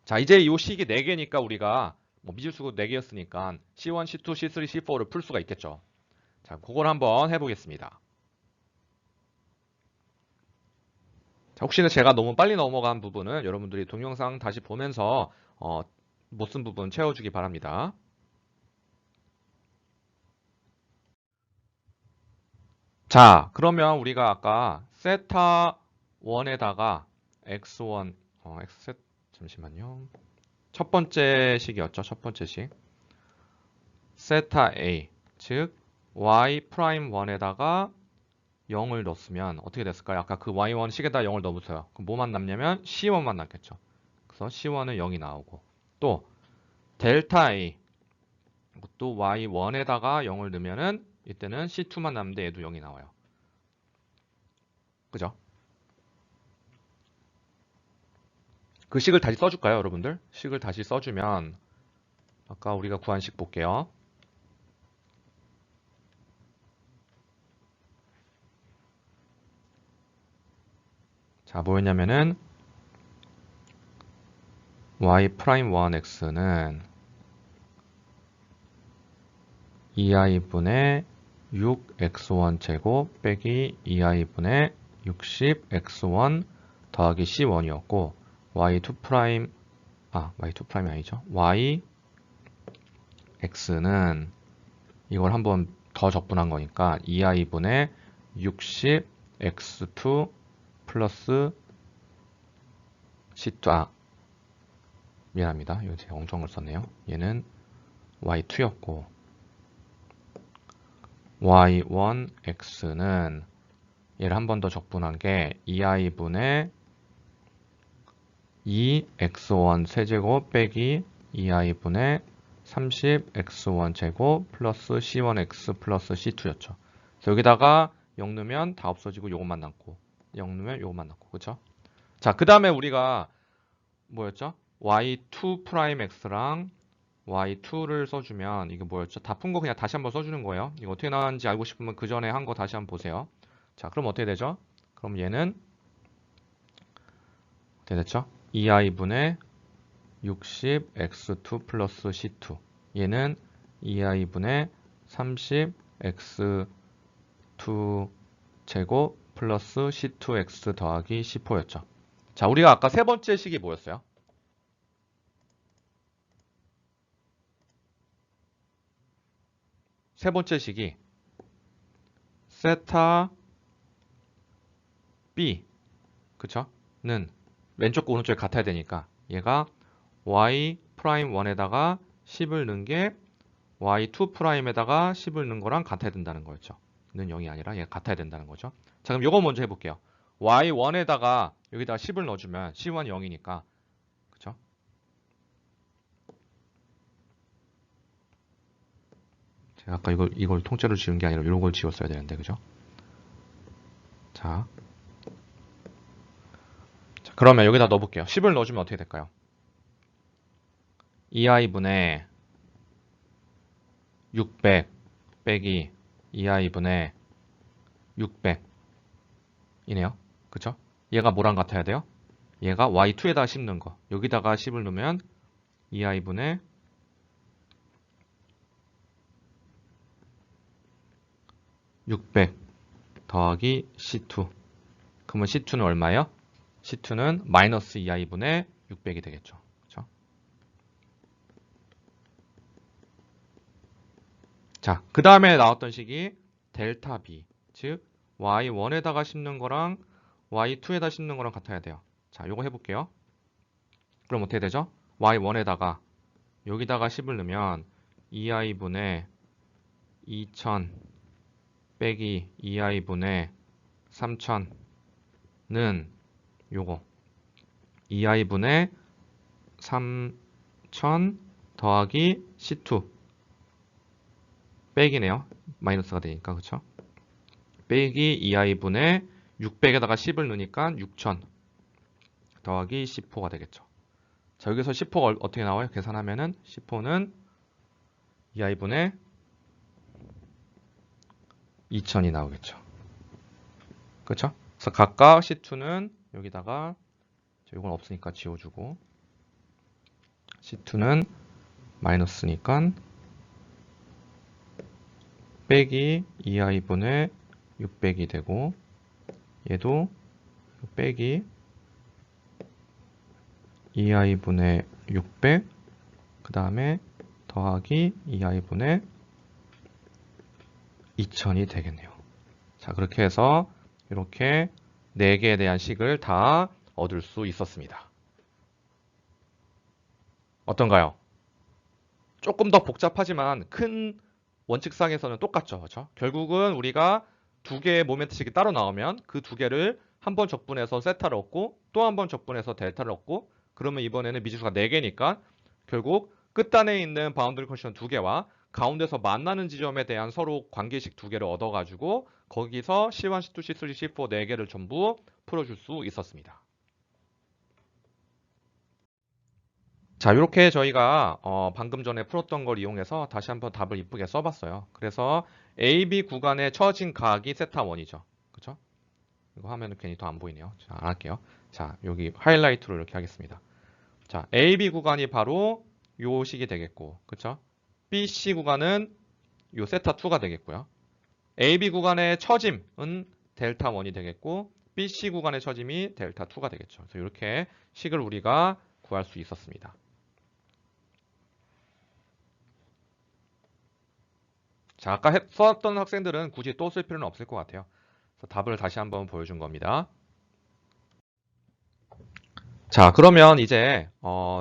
자, 이제 요 식이 4개니까 우리가 미지수가 4개였으니까 C1, C2, C3, C4를 풀 수가 있겠죠. 자, 그걸 한번 해보겠습니다. 자, 혹시나 제가 너무 빨리 넘어간 부분은 여러분들이 동영상 다시 보면서 못 쓴 부분 채워주기 바랍니다. 자, 그러면 우리가 아까 세타 1에다가 x1, 잠시만요. 첫 번째 식이었죠. 첫 번째 식. 세타 a, 즉 y 프라임 1에다가 0을 넣었으면 어떻게 됐을까요? 아까 그 y1 식에다 0을 넣어보세요. 그럼 뭐만 남냐면 c1만 남겠죠. 그래서 c1은 0이 나오고 또 델타 a 또 y1에다가 0을 넣으면은 이때는 c2만 남는데 얘도 0이 나와요. 그죠? 그 식을 다시 써줄까요, 여러분들? 식을 다시 써주면 아까 우리가 구한 식 볼게요. 자, 뭐였냐면은 y 프라임 1x는 2i분의 6x1 제곱 빼기 2i분의 60x1 더하기 c1이었고 y2 프라임 y2 프라임이 아니죠. y x는 이걸 한번 더 적분한 거니까 2i분의 60 x2 플러스 미안합니다. 이거 제가 엉뚱한 걸 썼네요. 얘는 y2였고 y1x는 얘를 한 번 더 적분한 게 2i분의 2x1 세제곱 빼기 2i분의 30x1 제곱 플러스 c1x 플러스 c2였죠. 그래서 여기다가 0 넣으면 다 없어지고 요것만 남고 0 넣으면 요것만 남고 그쵸? 자, 그 다음에 우리가 뭐였죠? y2'x랑 y2를 써주면 이게 뭐였죠? 다 푼 거 그냥 다시 한번 써주는 거예요. 이거 어떻게 나왔는지 알고 싶으면 그 전에 한 거 다시 한번 보세요. 자, 그럼 어떻게 되죠? 그럼 얘는 어떻게 됐죠? 2i분의 60x2 플러스 c2 얘는 2i분의 30x2 제곱 플러스 c2x 더하기 c4였죠. 자, 우리가 아까 세 번째 식이 뭐였어요? 세 번째 식이 세타 b 그쵸? 는 왼쪽과 오른쪽이 같아야 되니까 얘가 y'1에다가 10을 넣은 게 y2'에다가 10을 넣은 거랑 같아야 된다는 거였죠. 는 0이 아니라 얘가 같아야 된다는 거죠. 자, 그럼 요거 먼저 해볼게요. y1에다가 여기다가 10을 넣어주면 c1 0이니까 그쵸? 제가 아까 이걸 통째로 지운 게 아니라 이런 걸 지웠어야 되는데 그죠? 자, 그러면 여기다 넣어볼게요. 10을 넣어주면 어떻게 될까요? 2i분의 600 빼기 2i분의 600 이네요. 그쵸? 얘가 뭐랑 같아야 돼요? 얘가 y2에다 10 넣은 거. 여기다가 10을 넣으면 2i분의 600 더하기 c2. 그러면 c2는 얼마예요? c2는 마이너스 2i분의 600이 되겠죠. 그쵸? 자, 그 다음에 나왔던 식이 델타 b, 즉 y1에다가 씹는 거랑 y2에다 씹는 거랑 같아야 돼요. 자, 요거 해볼게요. 그럼 어떻게 되죠? y1에다가 여기다가 10을 넣으면 2i분의 2000 빼기 2i분의 3000는 요거 2i분의 3000 더하기 c2 빼기네요. 마이너스가 되니까 그쵸? 빼기 2i분의 600에다가 10을 넣으니까 6000 더하기 c4가 되겠죠. 자, 여기서 c4가 어떻게 나와요? 계산하면은 c4는 2i분의 2000이 나오겠죠. 그쵸? 그래서 각각 c2는 여기다가 이건 없으니까 지워주고 c2는 마이너스니까 빼기 2i분의 600이 되고 얘도 빼기 2i분의 600 그 다음에 더하기 2i분의 2000이 되겠네요. 자, 그렇게 해서 이렇게 4개에 대한 식을 다 얻을 수 있었습니다. 어떤가요? 조금 더 복잡하지만 큰 원칙상에서는 똑같죠. 그렇죠? 결국은 우리가 두 개의 모멘트식이 따로 나오면 그 두 개를 한 번 적분해서 세타를 얻고 또 한 번 적분해서 델타를 얻고 그러면 이번에는 미지수가 4개니까 결국 끝단에 있는 바운더리 컨디션 2개와 가운데서 만나는 지점에 대한 서로 관계식 2개를 얻어가지고 거기서 C1, C2, C3, C4 4개를 전부 풀어줄 수 있었습니다. 자, 이렇게 저희가 방금 전에 풀었던 걸 이용해서 다시 한번 답을 이쁘게 써봤어요. 그래서 AB 구간에 처진 각이 세타1이죠. 그쵸? 이거 하면 괜히 더 안 보이네요. 자, 안 할게요. 자, 여기 하이라이트로 이렇게 하겠습니다. 자, AB 구간이 바로 요 식이 되겠고, 그쵸? BC 구간은 요 세타2가 되겠고요. AB 구간의 처짐은 델타1이 되겠고, BC 구간의 처짐이 델타2가 되겠죠. 그래서 이렇게 식을 우리가 구할 수 있었습니다. 자, 아까 썼던 학생들은 굳이 또 쓸 필요는 없을 것 같아요. 그래서 답을 다시 한번 보여준 겁니다. 자, 그러면 이제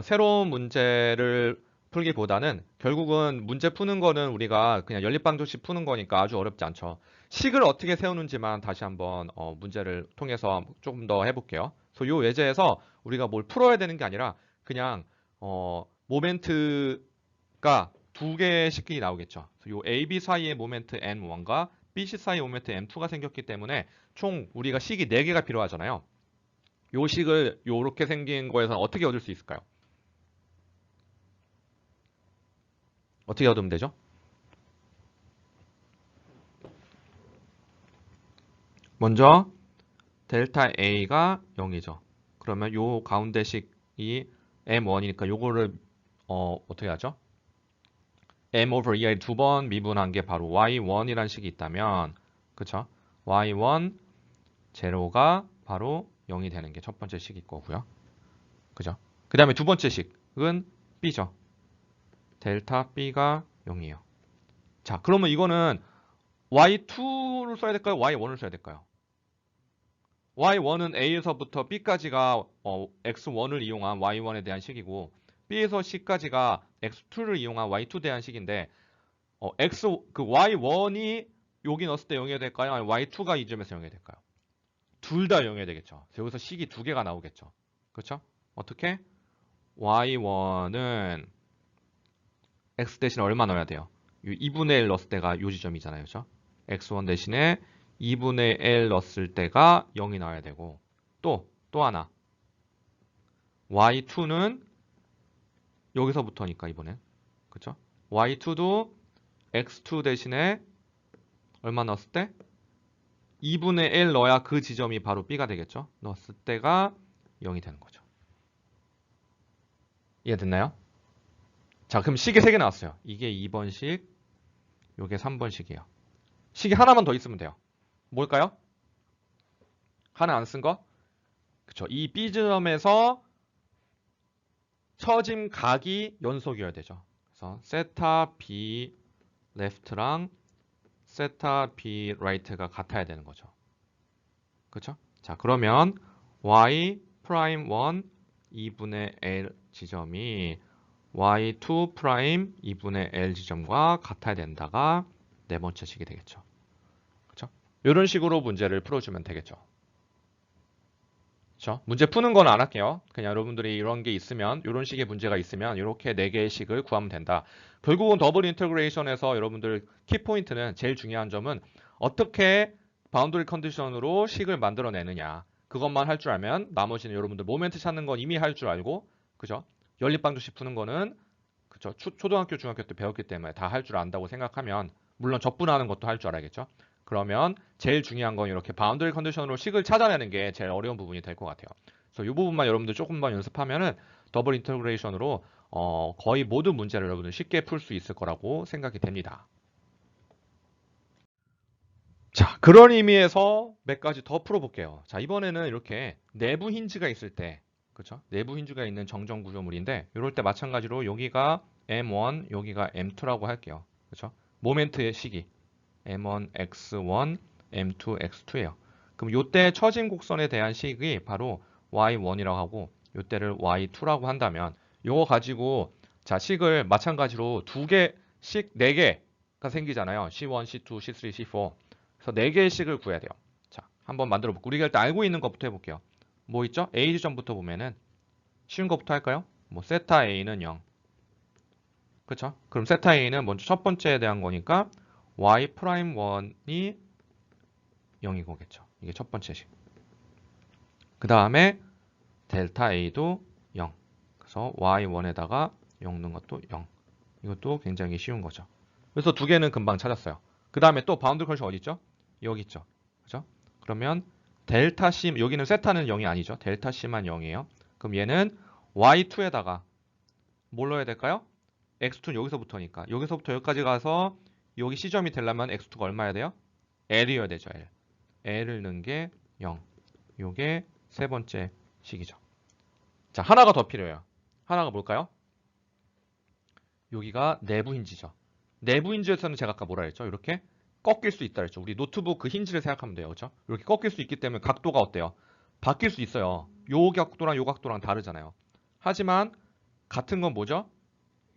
새로운 문제를 풀기보다는 결국은 문제 푸는 거는 우리가 그냥 연립방정식 푸는 거니까 아주 어렵지 않죠. 식을 어떻게 세우는지만 다시 한번 문제를 통해서 조금 더 해볼게요. 그래서 요 예제에서 우리가 뭘 풀어야 되는 게 아니라 그냥 모멘트가 두 개의 식이 나오겠죠. 그래서 요 AB 사이의 모멘트 M1과 BC 사이의 모멘트 M2가 생겼기 때문에 총 우리가 식이 4개가 필요하잖아요. 요 식을 요렇게 생긴 거에서는 어떻게 얻을 수 있을까요? 어떻게 얻으면 되죠? 먼저 델타 A가 0이죠. 그러면 요 가운데 식이 M1이니까 요거를 어떻게 하죠? M over 2i 두 번 미분한 게 바로 Y1이라는 식이 있다면 그쵸? Y1 제로가 바로 0이 되는 게 첫 번째 식일 거고요. 그죠? 그 다음에 두 번째 식은 B죠. 델타 B가 0이에요. 자, 그러면 이거는 Y2를 써야 될까요? Y1을 써야 될까요? Y1은 A에서부터 B까지가 X1을 이용한 Y1에 대한 식이고 B에서 C까지가 X2를 이용한 Y2에 대한 식인데 Y1이 여기 넣었을 때 0이 될까요? 아니면 Y2가 이 점에서 0이 될까요? 둘 다 0이 되겠죠. 여기서 식이 두 개가 나오겠죠. 그렇죠? 어떻게? Y1은 X 대신에 얼마 넣어야 돼요? 2분의 1 넣었을 때가 요 지점이잖아요. 그렇죠? X1 대신에 2분의 1 넣었을 때가 0이 나와야 되고 또 하나 Y2는 여기서부터니까 이번엔 그쵸? Y2도 X2 대신에 얼마 넣었을 때? 2분의 1 넣어야 그 지점이 바로 B가 되겠죠? 넣었을 때가 0이 되는 거죠. 이해됐나요? 자, 그럼 식이 3개 나왔어요. 이게 2번식, 이게 3번식이에요. 식이 하나만 더 있으면 돼요. 뭘까요? 하나 안 쓴 거? 그쵸. 이 B지점에서 처짐 각이 연속이어야 되죠. 그래서 세타 B left랑 세타 B right가 같아야 되는 거죠. 그쵸? 자, 그러면 y 프라임 1 2분의 L 지점이 y2 프라임 2분의 L 지점과 같아야 된다가 네 번째 식이 되겠죠. 그쵸? 이런 식으로 문제를 풀어주면 되겠죠. 그쵸? 문제 푸는 건 안 할게요. 그냥 여러분들이 이런 게 있으면, 이런 식의 문제가 있으면 이렇게 4개의 식을 구하면 된다. 결국은 더블 인테그레이션에서 여러분들 키포인트는 제일 중요한 점은 어떻게 바운더리 컨디션으로 식을 만들어내느냐. 그것만 할 줄 알면 나머지는 여러분들 모멘트 찾는 건 이미 할 줄 알고, 그죠? 연립방정식 푸는 거는 그쵸? 초등학교, 중학교 때 배웠기 때문에 다 할 줄 안다고 생각하면 물론 적분하는 것도 할 줄 알아야겠죠? 그러면 제일 중요한 건 이렇게 바운더리 컨디션으로 식을 찾아내는 게 제일 어려운 부분이 될 것 같아요. 그래서 이 부분만 여러분들 조금만 연습하면은 더블 인테그레이션으로 거의 모든 문제를 여러분들 쉽게 풀 수 있을 거라고 생각이 됩니다. 자, 그런 의미에서 몇 가지 더 풀어볼게요. 자, 이번에는 이렇게 내부 힌지가 있을 때, 그렇죠? 내부 힌지가 있는 정정 구조물인데, 이럴 때 마찬가지로 여기가 M1, 여기가 M2라고 할게요. 그렇죠? 모멘트의 시기 M1, X1, M2, X2예요. 그럼 이때 처진 곡선에 대한 식이 바로 Y1이라고 하고, 이때를 Y2라고 한다면, 이거 가지고 자, 식을 마찬가지로 두 개씩 네 개가 생기잖아요. C1, C2, C3, C4. 그래서 4개의 식을 구해야 돼요. 자, 한번 만들어 볼게요. 우리가 일단 알고 있는 것부터 해볼게요. 뭐 있죠? A 지점부터 보면은 쉬운 것부터 할까요? 뭐 세타 A는 0. 그렇죠? 그럼 세타 A는 먼저 첫 번째에 대한 거니까 Y 프라임 1이 0인 거겠죠. 이게 첫 번째 식. 그 다음에 델타 A도 0. 그래서 Y1에다가 0 넣은 것도 0. 이것도 굉장히 쉬운 거죠. 그래서 두 개는 금방 찾았어요. 그 다음에 또 바운드 컨디션 어디 있죠? 여기 있죠. 그죠? 그러면 델타 C, 여기는 세타는 0이 아니죠. 델타 C만 0이에요. 그럼 얘는 Y2에다가 뭘 넣어야 될까요? X2는 여기서부터니까. 여기서부터 여기까지 가서 여기 C점이 되려면 X2가 얼마야 돼요? L이어야 되죠. L. L을 넣은 게 0. 요게 세 번째 식이죠. 자, 하나가 더 필요해요. 하나가 뭘까요? 여기가 내부 힌지죠. 내부 힌지에서는 제가 아까 뭐라 했죠? 이렇게 꺾일 수 있다 했죠. 우리 노트북 그 힌지를 생각하면 돼요. 그렇죠? 이렇게 꺾일 수 있기 때문에 각도가 어때요? 바뀔 수 있어요. 요 각도랑 요 각도랑 다르잖아요. 하지만 같은 건 뭐죠?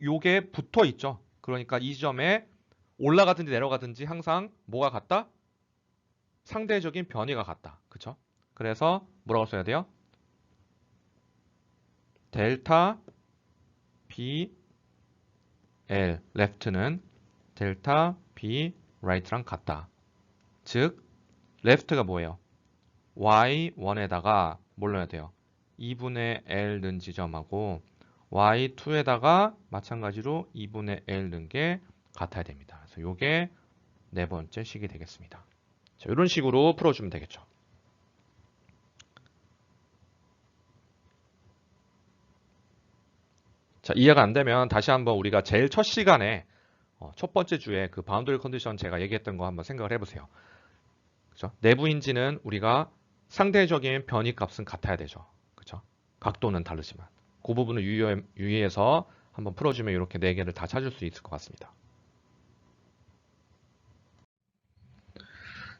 요게 붙어 있죠. 그러니까 이 지점에 올라가든지 내려가든지 항상 뭐가 같다? 상대적인 변이가 같다. 그쵸? 그래서 뭐라고 써야 돼요? 델타 B L left는 델타 B right랑 같다. 즉 left가 뭐예요? y1에다가 뭘 넣어야 돼요? 2분의 L 넣은 지점하고 y2에다가 마찬가지로 2분의 L 넣은 게 같아야 됩니다. 그래서 요게 네 번째 식이 되겠습니다. 자, 이런 식으로 풀어주면 되겠죠. 자, 이해가 안 되면 다시 한번 우리가 제일 첫 시간에 첫 번째 주에 그 바운더리 컨디션 제가 얘기했던 거 한번 생각을 해보세요. 그죠? 내부인지는 우리가 상대적인 변이 값은 같아야 되죠. 그죠? 각도는 다르지만 그 부분을 유의해서 한번 풀어주면 이렇게 네 개를 다 찾을 수 있을 것 같습니다.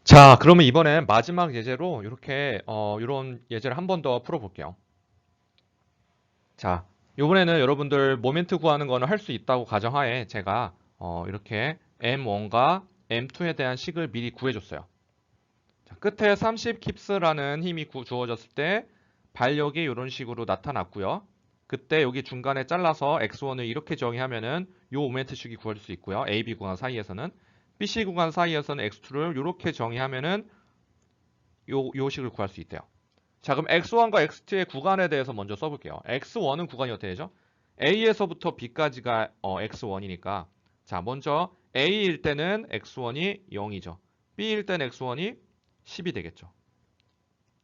자, 그러면 이번엔 마지막 예제로 이렇게 이런 예제를 한 번 더 풀어볼게요. 자, 이번에는 여러분들 모멘트 구하는 거는 할 수 있다고 가정하에 제가 이렇게 M1과 M2에 대한 식을 미리 구해줬어요. 자, 끝에 30 킵스라는 힘이 주어졌을 때 발력이 이런 식으로 나타났고요. 그때 여기 중간에 잘라서 x1을 이렇게 정의하면은 요 모멘트식이 구할 수 있고요. A, B 구간 사이에서는 BC 구간 사이에서는 x2를 이렇게 정의하면은 요 식을 구할 수 있대요. 자, 그럼 x1과 x2의 구간에 대해서 먼저 써볼게요. x1은 구간이 어떻게 되죠? A에서부터 B까지가 x1이니까 자, 먼저 A일 때는 x1이 0이죠. B일 때는 x1이 10이 되겠죠.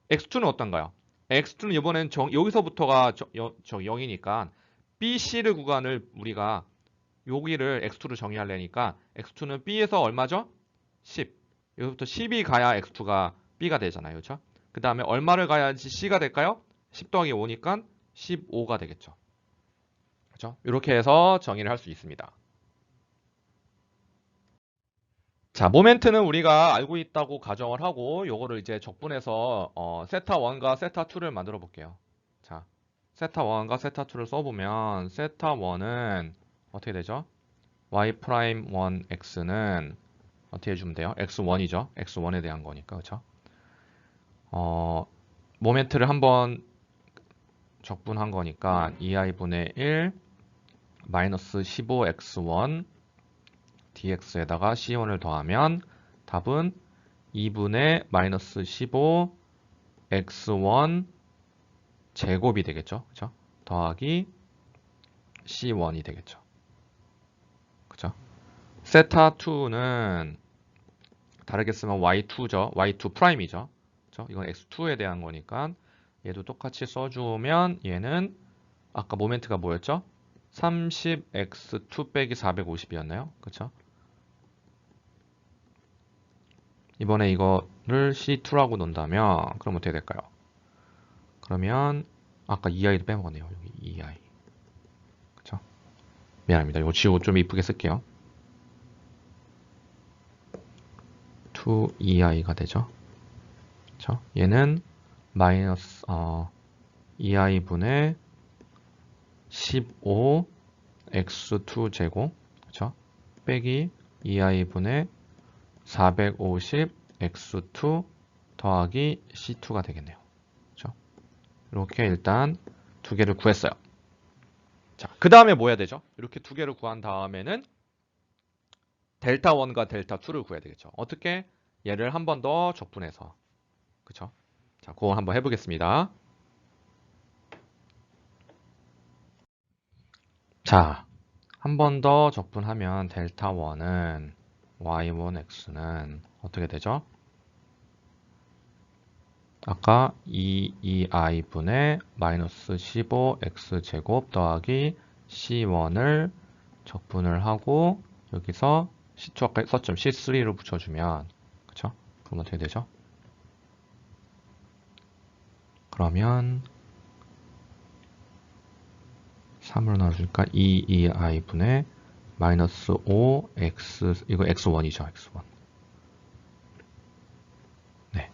x2는 어떤가요? x2는 이번엔 여기서부터가 0이니까 BC를 구간을 우리가 여기를 x2로 정의하려니까 x2는 B에서 얼마죠? 10. 여기부터 10이 가야 x2가 B가 되잖아요. 그렇죠? 그 다음에 얼마를 가야지 C가 될까요? 10 더하기 5니까 15가 되겠죠. 그렇죠? 이렇게 해서 정의를 할 수 있습니다. 자, 모멘트는 우리가 알고 있다고 가정을 하고 요거를 이제 적분해서 세타 1과 세타 2를 만들어 볼게요. 자, 세타 1과 세타 2를 써보면 세타 1은 어떻게 되죠? y 프라임 1 x는 어떻게 해주면 돼요? x1이죠. x1에 대한 거니까 그렇죠? 모멘트를 한번 적분한 거니까 2i분의 1 마이너스 15x1 dx에다가 c1을 더하면 답은 2분의 마이너스 15 x1 제곱이 되겠죠. 그죠? 더하기 c1이 되겠죠. 그죠? 세타 2는 다르게 쓰면 y2죠. y2 프라임이죠. 그죠? 이건 x2에 대한 거니까 얘도 똑같이 써주면 얘는 아까 모멘트가 뭐였죠? 30x2 빼기 450이었나요? 그쵸? 이번에 이거를 C2라고 놓는다면 그럼 어떻게 될까요? 그러면 아까 2i도 빼먹었네요. 여기 2i. 그쵸? 미안합니다. 이거 지우고 좀 이쁘게 쓸게요. 2i가 되죠. 그쵸? 얘는 마이너스 2i분의 15 x2 제곱 그쵸? 빼기 2i분의 450 x2 더하기 c2가 되겠네요. 그쵸? 이렇게 일단 두 개를 구했어요. 자, 그 다음에 뭐 해야 되죠? 이렇게 두 개를 구한 다음에는 델타 1과 델타 2를 구해야 되겠죠. 어떻게? 얘를 한 번 더 적분해서. 그쵸? 자, 그거 한번 해보겠습니다. 자, 한 번 더 적분하면 델타 1은 y1x는 어떻게 되죠? 아까 2i분의 마이너스 15x제곱 더하기 c1을 적분을 하고 여기서 c2 아까 썼죠? c3를 붙여주면 그쵸? 그럼 어떻게 되죠? 그러면 3으로 나눠주니까 2i분의 마이너스 5x 이거 x1이죠. x1 네,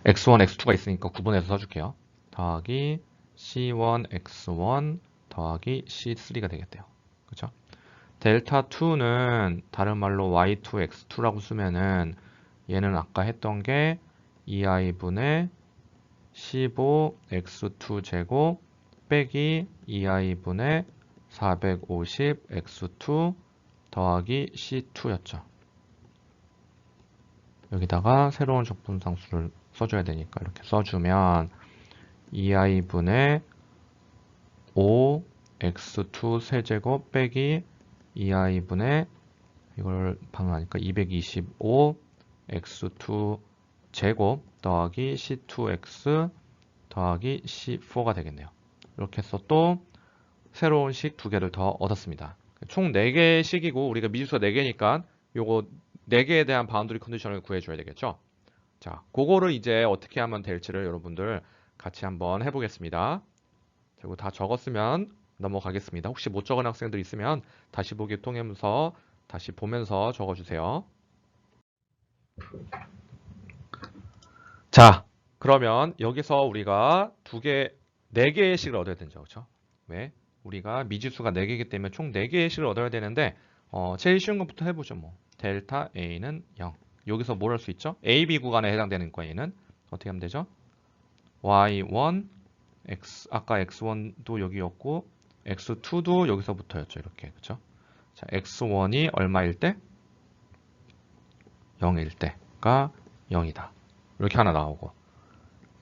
x1, x2가 있으니까 구분해서 써줄게요. 더하기 C1X1 더하기 C3가 되겠대요. 그죠? 델타 2는 다른 말로 Y2X2라고 쓰면은 얘는 아까 했던 게 2i분의 15x2 제곱 빼기 2i분의 450x2 더하기 c2였죠. 여기다가 새로운 적분상수를 써줘야 되니까 이렇게 써주면 2i분의 5x2 세제곱 빼기 2i분의 이걸 방문하니까 225x2 제곱 더하기 c2x 더하기 c4가 되겠네요. 이렇게 해서 또 새로운 식 두 개를 더 얻었습니다. 총 4개의 식이고 우리가 미지수가 4개니까 요거 4개에 대한 바운더리 컨디션을 구해줘야 되겠죠. 자, 그거를 이제 어떻게 하면 될지를 여러분들 같이 한번 해보겠습니다. 그리고 다 적었으면 넘어가겠습니다. 혹시 못 적은 학생들 있으면 다시 보기 통해서 다시 보면서 적어주세요. 자, 그러면 여기서 우리가 4개의 식을 얻어야 되죠. 그렇죠? 왜? 우리가 미지수가 4개이기 때문에 총 4개의 식을 얻어야 되는데 제일 쉬운 것부터 해보죠. 뭐 델타 A는 0. 여기서 뭘 할 수 있죠? A, B 구간에 해당되는 거에는 어떻게 하면 되죠? Y1, X, 아까 X1도 여기였고 X2도 여기서부터였죠. 이렇게. 그렇죠? 자, X1이 얼마일 때? 0일 때가 0이다. 이렇게 하나 나오고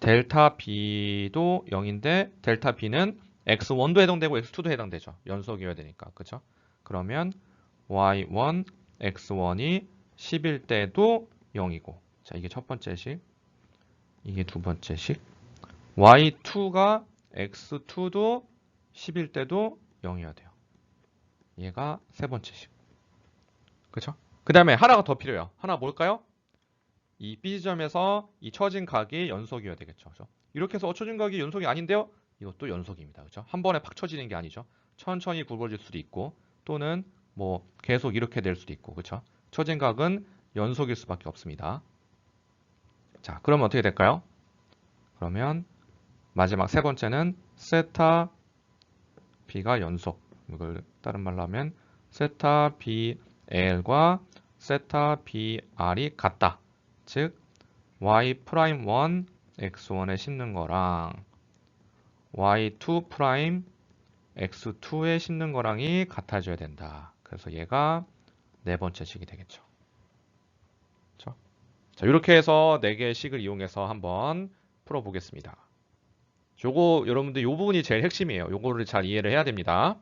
델타 B도 0인데 델타 B는 X1도 해당되고 X2도 해당되죠. 연속이어야 되니까. 그죠? 그러면 Y1, X1이 10일 때도 0이고 자, 이게 첫 번째 식. 이게 두 번째 식. Y2가 X2도 10일 때도 0이어야 돼요. 얘가 세 번째 식. 그쵸? 그 다음에 하나가 더 필요해요. 하나 뭘까요? 이 B지점에서 이 처진 각이 연속이어야 되겠죠. 그죠? 이렇게 해서 처진 각이 연속이 아닌데요? 이것도 연속입니다. 그죠? 한 번에 팍 쳐지는 게 아니죠. 천천히 굵어질 수도 있고 또는 뭐 계속 이렇게 될 수도 있고 그쵸? 처진 각은 연속일 수밖에 없습니다. 자, 그러면 어떻게 될까요? 그러면 마지막 세 번째는 세타 B가 연속. 이걸 다른 말로 하면 세타 BL과 세타 BR이 같다. 즉 Y'1 X1에 싣는 거랑 Y2' X2에 싣는 거랑이 같아져야 된다. 그래서 얘가 네 번째 식이 되겠죠. 그렇죠? 자, 이렇게 해서 4개의 식을 이용해서 한번 풀어보겠습니다. 요거 여러분들 요 부분이 제일 핵심이에요. 요거를 잘 이해를 해야 됩니다.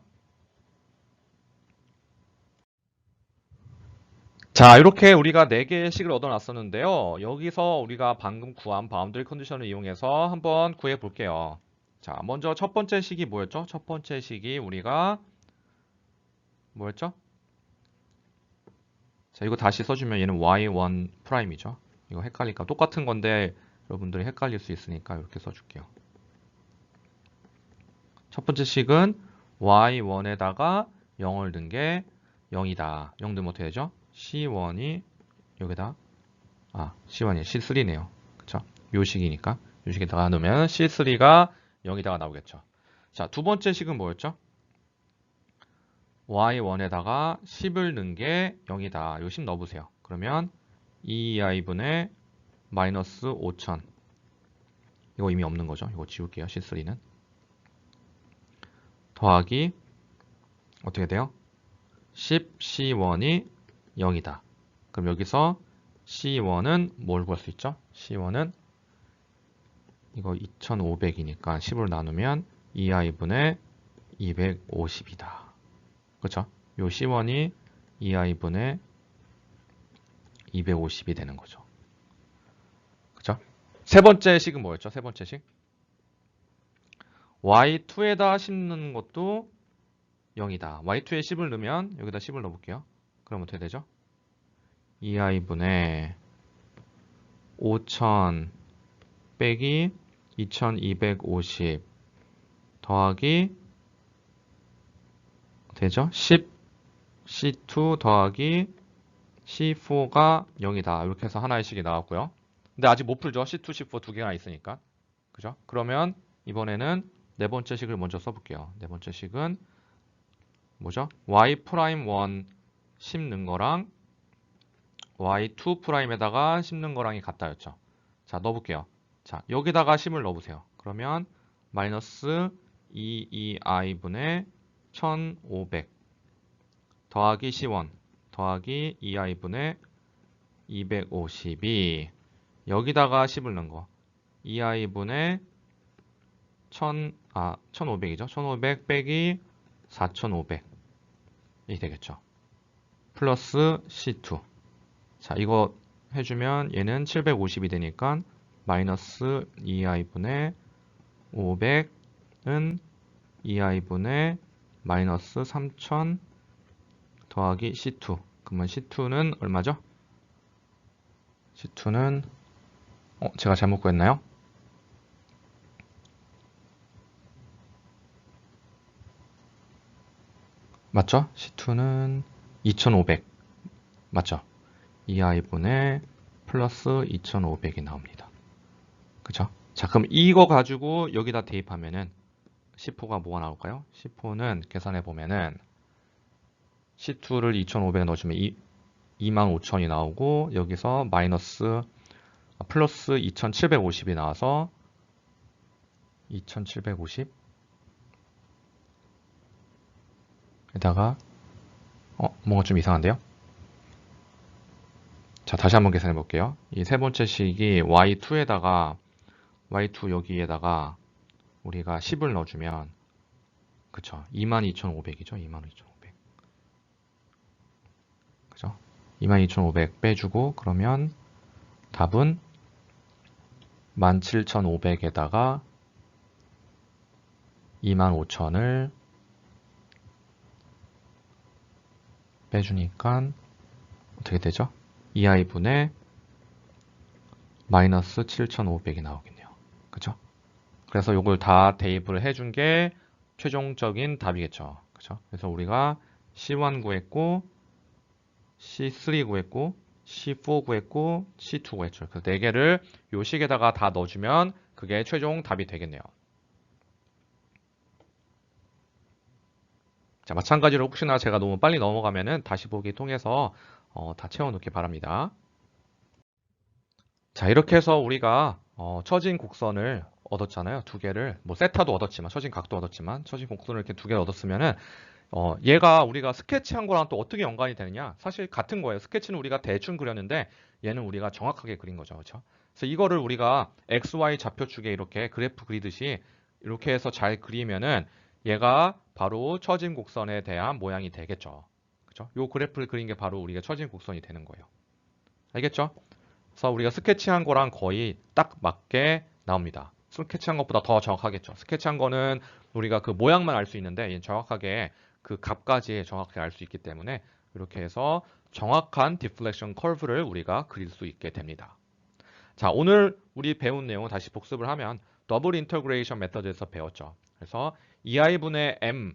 자, 이렇게 우리가 4개의 식을 얻어놨었는데요. 여기서 우리가 방금 구한 바운더리 컨디션을 이용해서 한번 구해 볼게요. 자, 먼저 첫 번째 식이 뭐였죠? 첫 번째 식이 우리가 뭐였죠? 자, 이거 다시 써주면 얘는 y1 프라임이죠. 이거 헷갈리니까 똑같은 건데 여러분들이 헷갈릴 수 있으니까 이렇게 써줄게요. 첫 번째 식은 y1에다가 0을 넣은 게 0이다. 0 넣으면 어떻게 되죠? C1이 여기다 C1이 C3네요. 그쵸? 요 식이니까 요 식에다가 넣으면 C3가 0이다가 나오겠죠. 자, 두 번째 식은 뭐였죠? y1에다가 10을 넣은 게 0이다. 요 10 넣어보세요. 그러면 2i분의 마이너스 5000 이거 이미 없는 거죠. 이거 지울게요. C3는 더하기 어떻게 돼요? 10C1이 0이다. 그럼 여기서 C1은 뭘 구할 수 있죠? C1은 이거 2500이니까 10으로 나누면 2i분의 250이다. 그렇죠? 요 C1이 2i분의 250이 되는 거죠. 그렇죠? 세 번째 식은 뭐였죠? 세 번째 식? y2에다 10 넣는 것도 0이다. y2에 10을 넣으면 여기다 10을 넣어볼게요. 그럼 어떻게 되죠? 2i분의 5000 빼기 2250 더하기 되죠? 10 C2 더하기 C4가 0이다. 이렇게 해서 하나의 식이 나왔고요. 근데 아직 못 풀죠. C2, C4 두 개가 있으니까. 그죠? 그러면 이번에는 네 번째 식을 먼저 써볼게요. 네 번째 식은 뭐죠? y'1 10 넣은 거랑 y2 프라임에다가 10 넣은 거랑이 같다였죠. 자, 넣어볼게요. 자, 여기다가 10을 넣어보세요. 그러면 마이너스 22i분의 1500 더하기 C1 더하기 2i분의 252 여기다가 10을 넣은 거 2i분의 1500이죠. 1500 빼기 4500이 되겠죠. 플러스 C2 자, 이거 해주면 얘는 750이 되니까 마이너스 2i분의 500은 2i분의 마이너스 3000 더하기 C2 그러면 C2는 얼마죠? C2는 제가 잘못 구했나요? 맞죠? C2는 2500 맞죠? 2i분의 플러스 2500이 나옵니다. 그쵸? 자, 그럼 이거 가지고 여기다 대입하면은 C4가 뭐가 나올까요? C4는 계산해 보면은 C2를 2500에 넣어주면 25000이 나오고 여기서 마이너스 플러스 2750이 나와서 2750 에다가 뭔가 좀 이상한데요? 자, 다시 한번 계산해 볼게요. 이 세 번째 식이 y2에다가 y2 여기에다가 우리가 10을 넣어주면 그쵸? 22500이죠. 22500 그죠? 22500 빼주고 그러면 답은 17500에다가 25000을 빼주니까 어떻게 되죠? 2i분의 마이너스 7500이 나오겠네요. 그죠? 그래서 이걸 다 대입을 해준 게 최종적인 답이겠죠. 그죠? 그래서 우리가 C1 구했고, C3 구했고, C4 구했고, C2 구했죠. 그래서 4개를 요 식에다가 다 넣어주면 그게 최종 답이 되겠네요. 자, 마찬가지로 혹시나 제가 너무 빨리 넘어가면은 다시 보기 통해서 다 채워놓기 바랍니다. 자, 이렇게 해서 우리가 처진 곡선을 얻었잖아요. 두 개를 뭐 세타도 얻었지만 처진 각도 얻었지만 처진 곡선을 이렇게 두 개를 얻었으면은 얘가 우리가 스케치한 거랑 또 어떻게 연관이 되느냐? 사실 같은 거예요. 스케치는 우리가 대충 그렸는데 얘는 우리가 정확하게 그린 거죠. 그렇죠? 그래서 이거를 우리가 XY 좌표축에 이렇게 그래프 그리듯이 이렇게 해서 잘 그리면은 얘가 바로 처진 곡선에 대한 모양이 되겠죠. 그렇죠? 요 그래프를 그린 게 바로 우리가 처진 곡선이 되는 거예요. 알겠죠? 그래서 우리가 스케치한 거랑 거의 딱 맞게 나옵니다. 스케치한 것보다 더 정확하겠죠. 스케치한 거는 우리가 그 모양만 알 수 있는데 얘는 정확하게 그 값까지 정확하게 알 수 있기 때문에 이렇게 해서 정확한 디플렉션 커브를 우리가 그릴 수 있게 됩니다. 자, 오늘 우리 배운 내용을 다시 복습을 하면 더블 인터그레이션 메서드에서 배웠죠. 그래서 2i분의 m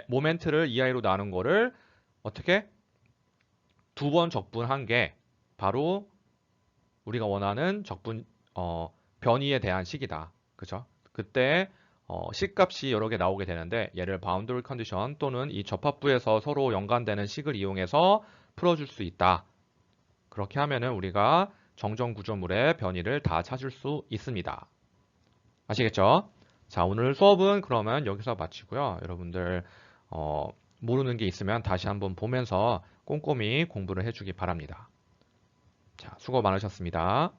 모멘트를 2i로 나눈 거를 어떻게 두 번 적분한 게 바로 우리가 원하는 적분 변이에 대한 식이다. 그죠? 그때 식값이 여러 개 나오게 되는데 얘를 바운더리 컨디션 또는 이 접합부에서 서로 연관되는 식을 이용해서 풀어줄 수 있다. 그렇게 하면은 우리가 정정 구조물의 변이를 다 찾을 수 있습니다. 아시겠죠? 자, 오늘 수업은 그러면 여기서 마치고요. 여러분들 모르는 게 있으면 다시 한번 보면서 꼼꼼히 공부를 해주기 바랍니다. 자, 수고 많으셨습니다.